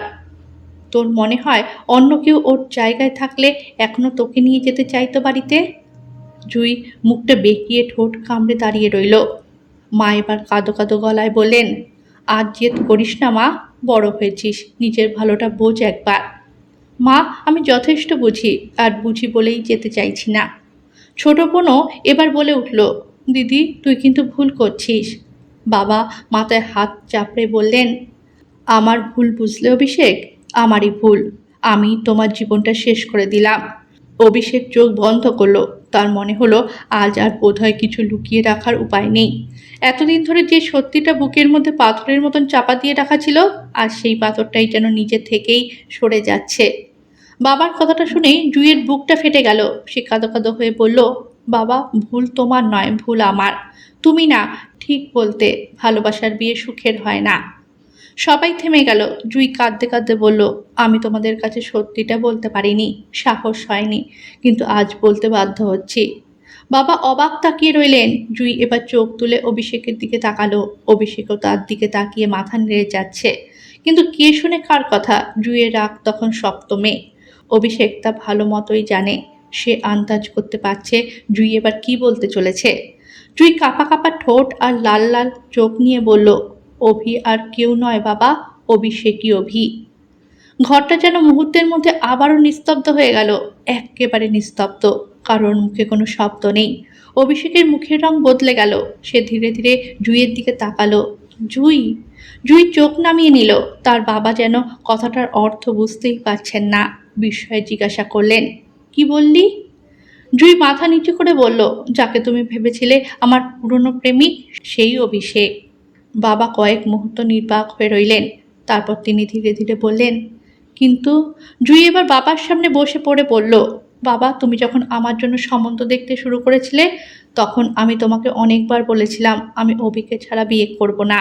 তোর মনে হয় অন্য কেউ ওর জায়গায় থাকলে এখনো তোকে নিয়ে যেতে চাইতো বাড়িতে? জুঁই মুখটা বেঁকিয়ে ঠোঁট কামড়ে দাঁড়িয়ে রইল। মা এবার কাঁদো কাঁদো গলায় বললেন, আজ জেদ করিস না মা, বড় হয়েছিস, নিজের ভালোটা বোঝ একবার। মা, আমি যথেষ্ট বুঝি, আর বুঝি বলেই যেতে চাইছি না। ছোট বোনও এবার বলে উঠল, দিদি তুই কিন্তু ভুল করছিস। বাবা মাথায় হাত চাপড়ে বললেন, আমার ভুল বুঝলে অভিষেক, আমারই ভুল। আমি তোমার জীবনটা শেষ করে দিলাম। অভিষেক চোখ বন্ধ করলো। তার মনে হলো আজ আর বোধহয় কিছু লুকিয়ে রাখার উপায় নেই। এতদিন ধরে যে সত্যিটা বুকের মধ্যে পাথরের মতন চাপা দিয়ে রাখা ছিল, আর সেই পাথরটাই যেন নিজে থেকেই সরে যাচ্ছে। বাবার কথাটা শুনেই জুঁইয়ের বুকটা ফেটে গেল। সে কাঁদো কাঁদো হয়ে বলল, বাবা, ভুল তোমার নয়, ভুল আমার। তুমি না ঠিক বলতে, ভালোবাসার বিয়ে সুখের হয় না। সবাই থেমে গেল। জুঁই কাঁদতে কাঁদতে বলল, আমি তোমাদের কাছে সত্যিটা বলতে পারিনি, সাহস হয়নি, কিন্তু আজ বলতে বাধ্য হচ্ছি। বাবা অবাক তাকিয়ে রইলেন। জুঁই এবার চোখ তুলে অভিষেকের দিকে তাকালো। অভিষেকও তার দিকে তাকিয়ে মাথা নেড়ে যাচ্ছে। কিন্তু কে শুনে কার কথা? জুঁইয়ের রাগ তখন সপ্তমে। অভিষেক তা ভালো মতোই জানে। সে আন্দাজ করতে পারছে জুঁই এবার কি বলতে চলেছে। জুঁই কাঁপা কাঁপা ঠোঁট আর লাল লাল চোখ নিয়ে বলল, অভি আর কেউ নয় বাবা, অভিষেকই অভি। ঘরটা যেন মুহূর্তের মধ্যে আবারও নিস্তব্ধ হয়ে গেল, এক্কেবারে নিস্তব্ধ। কারোর মুখে কোনো শব্দ নেই। অভিষেকের মুখের রং বদলে গেল। সে ধীরে ধীরে জুঁইয়ের দিকে তাকালো। জুঁই। জুঁই চোখ নামিয়ে নিল। তার বাবা যেন কথাটার অর্থ বুঝতেই পারছেন না। বিস্ময়ে জিজ্ঞাসা করলেন, কি বললি? জুঁই মাথা নিচু করে বলল, যাকে তুমি ভেবেছিলে আমার পুরনো প্রেমিক, সেই অভিষেক। বাবা কয়েক মুহূর্ত নির্বাক হয়ে রইলেন। তারপর তিনি ধীরে ধীরে বললেন, কিন্তু। জুঁই এবার বাবার সামনে বসে পড়ে বলল, বাবা, তুমি যখন আমার জন্য সম্বন্ধ দেখতে শুরু করেছিলে, তখন আমি তোমাকে অনেকবার বলেছিলাম আমি অভিকে ছাড়া বিয়ে করব না।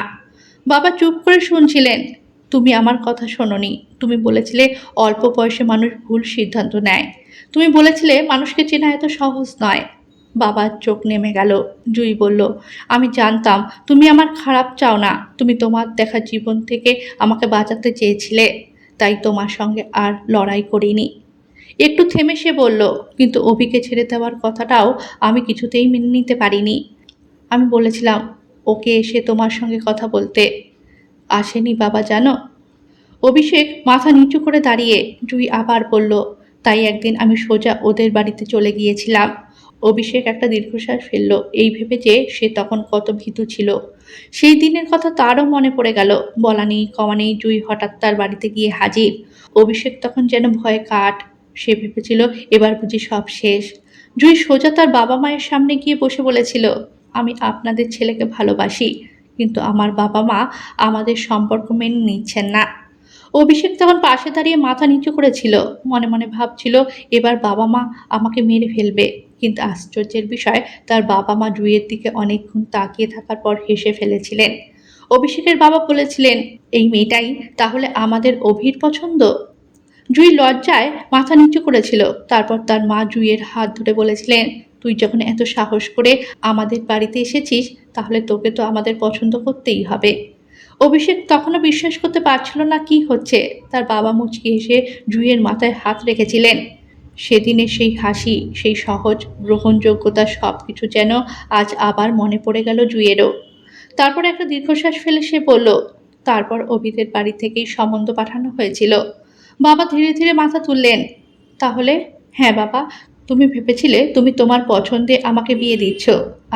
বাবা চুপ করে শুনছিলেন। তুমি আমার কথা শোনোনি। তুমি বলেছিলে অল্প বয়সে মানুষ ভুল সিদ্ধান্ত নেয়। তুমি বলেছিলে মানুষকে চেনা এত সহজ নয়। বাবার চোখ নেমে গেল। জুঁই বলল, আমি জানতাম তুমি আমার খারাপ চাও না। তুমি তোমার দেখা জীবন থেকে আমাকে বাঁচাতে চেয়েছিলে, তাই তোমার সঙ্গে আর লড়াই করিনি। একটু থেমে সে বলল, কিন্তু অভিকে ছেড়ে দেওয়ার কথাটাও আমি কিছুতেই মেনে নিতে পারিনি। আমি বলেছিলাম ওকে এসে তোমার সঙ্গে কথা বলতে। আসেনি বাবা, জানো। অভিষেক মাথা নিচু করে দাঁড়িয়ে। জুঁই আবার বলল, তাই একদিন আমি সোজা ওদের বাড়িতে চলে গিয়েছিলাম। অভিষেক একটা দীর্ঘশ্বাস ফেলল, এই ভেবে যে সে তখন কত ভীতু ছিল। সেই দিনের কথা তারও মনে পড়ে গেল। বলা নেই কওয়া নেই জুঁই হঠাৎ তার বাড়িতে গিয়ে হাজির। অভিষেক তখন যেন ভয়ে কাঠ। সে ভেবেছিল এবার বুঝি সব শেষ। জুঁই সোজা তার বাবা মায়ের সামনে গিয়ে বসে বলেছিল, আমি আপনাদের ছেলেকে ভালোবাসি, কিন্তু আমার বাবা মা আমাদের সম্পর্ক মেনে নিচ্ছেন না। অভিষেক তখন পাশে দাঁড়িয়ে মাথা নিচু করেছিল। মনে মনে ভাবছিল এবার বাবা মা আমাকে মেরে ফেলবে। কিন্তু আশ্চর্যের বিষয়, তার বাবা মা জুঁইয়ের দিকে অনেকক্ষণ তাকিয়ে থাকার পর হেসে ফেলেছিলেন। অভিষেকের বাবা বলেছিলেন, এই মেয়েটাই তাহলে আমাদের অভির পছন্দ। জুঁই লজ্জায় মাথা নিচু করেছিল। তারপর তার মা জুঁইয়ের হাত ধরে বলেছিলেন, তুই যখন এত সাহস করে আমাদের বাড়িতে এসেছিস, তাহলে তোকে তো আমাদের পছন্দ করতেই হবে। অভিষেক তখনও বিশ্বাস করতে পারছিল না কি হচ্ছে। তার বাবা মুচকি হেসে জুঁইয়ের মাথায় হাত রেখেছিলেন। সেদিনের সেই হাসি, সেই সহজ গ্রহণযোগ্যতা, সব কিছু যেন আজ আবার মনে পড়ে গেল জুঁইয়েরও। তারপর একটা দীর্ঘশ্বাস ফেলে সে বলল, তারপর অভিদের বাড়ি থেকেই সম্বন্ধ পাঠানো হয়েছিল। বাবা ধীরে ধীরে মাথা তুললেন। তাহলে? হ্যাঁ বাবা, তুমি ভেবেছিলে তুমি তোমার পছন্দে আমাকে বিয়ে দিচ্ছ,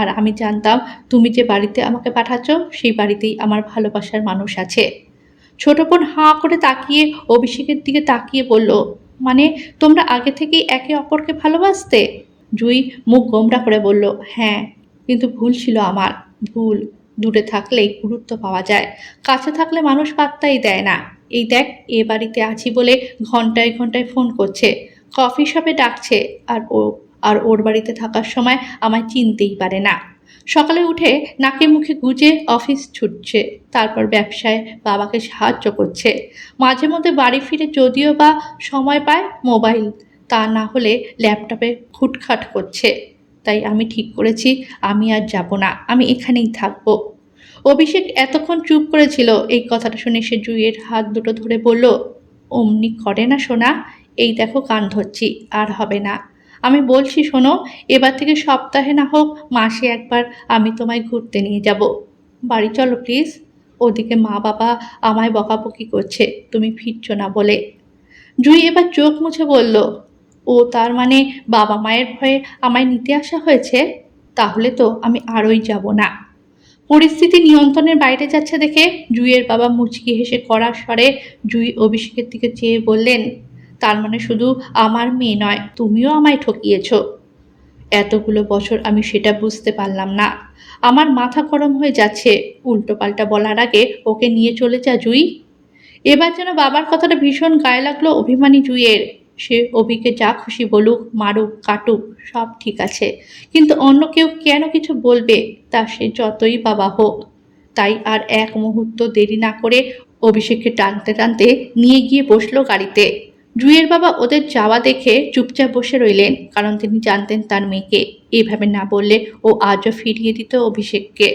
আর আমি জানতাম তুমি যে বাড়িতে আমাকে পাঠাচ্ছ সেই বাড়িতেই আমার ভালোবাসার মানুষ আছে। ছোট বোন হাঁ করে তাকিয়ে অভিষেকের দিকে তাকিয়ে বলল, মানে তোমরা আগে থেকেই একে অপরকে ভালোবাসতে? জুঁই মুখ গোমড়া করে বলল, হ্যাঁ, কিন্তু ভুল ছিল আমার। ভুল। দূরে থাকলেই গুরুত্ব পাওয়া যায়, কাছে থাকলে মানুষ পাত্তাই দেয় না। এই দেখ, এ বাড়িতে আছি বলে ঘন্টায় ঘন্টায় ফোন করছে, কফি শপে ডাকছে, আর ওর বাড়িতে থাকার সময় আমায় চিনতেই পারে না। সকালে উঠে নাকে মুখে গুজে অফিস ছুটছে, তারপর ব্যবসায় বাবাকে সাহায্য করছে। মাঝে মধ্যে বাড়ি ফিরে যদিও বা সময় পায়, মোবাইল, তা না হলে ল্যাপটপে খুটখাট করছে। তাই আমি ঠিক করেছি আমি আর যাব না, আমি এখানেই থাকবো। অভিষেক এতক্ষণ চুপ করেছিল। এই কথাটা শুনে সে জুঁইয়ের হাত দুটো ধরে বলল, অমনি করে না সোনা, এই দেখো কান ধরছি, আর হবে না। আমি বলছি শোনো, এবার থেকে সপ্তাহে না হোক মাসে একবার আমি তোমায় ঘুরতে নিয়ে যাব। বাড়ি চলো প্লিজ। ওদিকে মা বাবা আমায় বকাবকি করছে তুমি ফিরছো না বলে। জুঁই এবার চোখ মুছে বলল, ও তার মানে বাবা মায়ের ভয়ে আমায় নিতে আসা হয়েছে? তাহলে তো আমি আরই যাব না। পরিস্থিতি নিয়ন্ত্রণের বাইরে যাচ্ছে দেখে জুঁইয়ের বাবা মুচকি হেসে কড়া স্বরে জুঁই অভিষেকের দিকে চেয়ে বললেন, তার মানে শুধু আমার মেয়ে নয়, তুমিও আমায় ঠকিয়েছ। এতগুলো বছর আমি সেটা বুঝতে পারলাম না। আমার মাথা গরম হয়ে যাচ্ছে। উল্টোপাল্টা বলার আগে ওকে নিয়ে চলে যা জুঁই। এবার যেন বাবার কথাটা ভীষণ গায়ে লাগলো অভিমানী জুঁইয়ের। সে অভিকে যা খুশি বলুক, মারুক, কাটুক, সব ঠিক আছে, কিন্তু অন্য কেউ কেন কিছু বলবে, তা সে যতই বাবা হোক। তাই আর এক মুহূর্ত দেরি না করে অভিষেককে টানতে টানতে নিয়ে গিয়ে বসলো গাড়িতে। জুঁইয়ের বাবা ওদের যাওয়া দেখে চুপচাপ বসে রইলেন, কারণ তিনি জানতেন তার মেয়েকে এভাবে না বললে ও আজও ফিরিয়ে দিত অভিষেককে।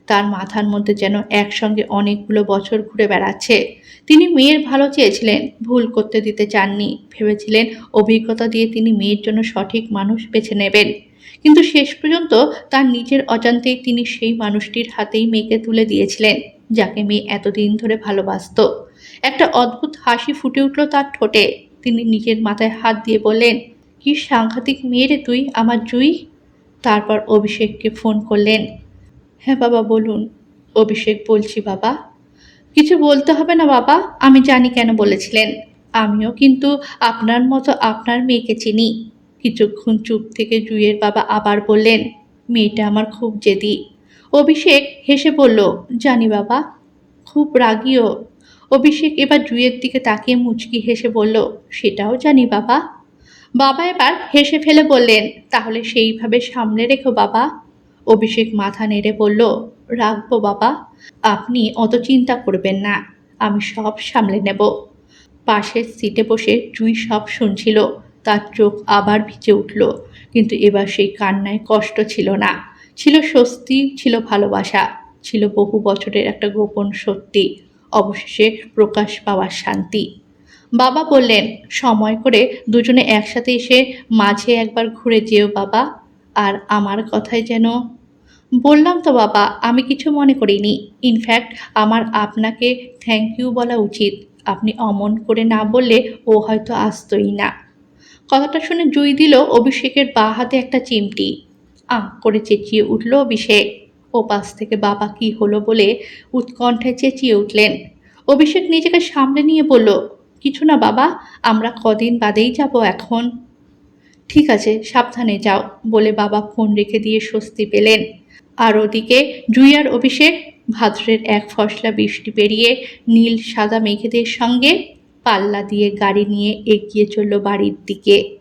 তার মাথার মধ্যে যেন একসঙ্গে অনেকগুলো বছর ঘুরে বেড়াচ্ছে। তিনি মেয়ের ভালো চেয়েছিলেন, ভুল করতে দিতে চাননি। ভেবেছিলেন অভিজ্ঞতা দিয়ে তিনি মেয়ের জন্য সঠিক মানুষ বেছে নেবেন। কিন্তু শেষ পর্যন্ত তার নিজের অজান্তেই তিনি সেই মানুষটির হাতেই মেয়েকে তুলে দিয়েছিলেন, যাকে মেয়ে এতদিন ধরে ভালোবাসত। একটা অদ্ভুত হাসি ফুটে উঠল তার ঠোঁটে। তিনি নিজের মাথায় হাত দিয়ে বললেন, কি সাংঘাতিক মেয়ে রে তুই, আমার জুই। তারপর অভিষেককে ফোন করলেন। হ্যাঁ বাবা বলুন। অভিষেক বলছি বাবা। কিছু বলতে হবে না বাবা, আমি জানি কেন বলেছিলেন। আমিও কিন্তু আপনার মতো আপনার মেয়েকে চিনি। কিছুক্ষণ চুপ থেকে জুইয়ের বাবা আবার বললেন, মেয়েটা আমার খুব জেদি। অভিষেক হেসে বলল, জানি বাবা, খুব রাগীও। অভিষেক এবার জুইয়ের দিকে তাকিয়ে মুচকি হেসে বলল, সেটাও জানি বাবা। বাবা এবার হেসে ফেলে বললেন, তাহলে সেইভাবে সামলে রেখো বাবা। অভিষেক মাথা নেড়ে বলল, রাখবো বাবা, আপনি অত চিন্তা করবেন না, আমি সব সামলে নেব। পাশের সিটে বসে জুই সব শুনছিল। তার চোখ আবার ভিজে উঠল, কিন্তু এবার সেই কান্নায় কষ্ট ছিল না। ছিল স্বস্তি, ছিল ভালোবাসা, ছিল বহু বছরের একটা গোপন সত্যি অবশেষে প্রকাশ পাওয়ার শান্তি। বাবা বললেন, সময় করে দুজনে একসাথে এসে মাঝে একবার ঘুরে যেও বাবা। আর আমার কথায় যেন। বললাম তো বাবা, আমি কিছু মনে করিনি। ইনফ্যাক্ট আমার আপনাকে থ্যাংক ইউ বলা উচিত। আপনি অমন করে না বললে ও হয়তো আসতই না। কথাটা শুনে জুই দিল অভিষেকের বাঁ হাতে একটা চিমটি। আঁ করে চেঁচিয়ে উঠল অভিষেক। ও পাশ থেকে বাবা কি হলো বলে উৎকণ্ঠায় চেঁচিয়ে উঠলেন। অভিষেক নিজেকে সামলে নিয়ে বলল, কিছু না বাবা, আমরা কদিন বাদেই যাব এখন। ঠিক আছে, সাবধানে যাও, বলে বাবা ফোন রেখে দিয়ে স্বস্তি পেলেন। আর ওদিকে জুই আর অভিষেক ভাদ্রের এক ফসলা বৃষ্টি পেরিয়ে নীল সাদা মেঘেদের সঙ্গে পাল্লা দিয়ে গাড়ি নিয়ে এগিয়ে চলল বাড়ির দিকে।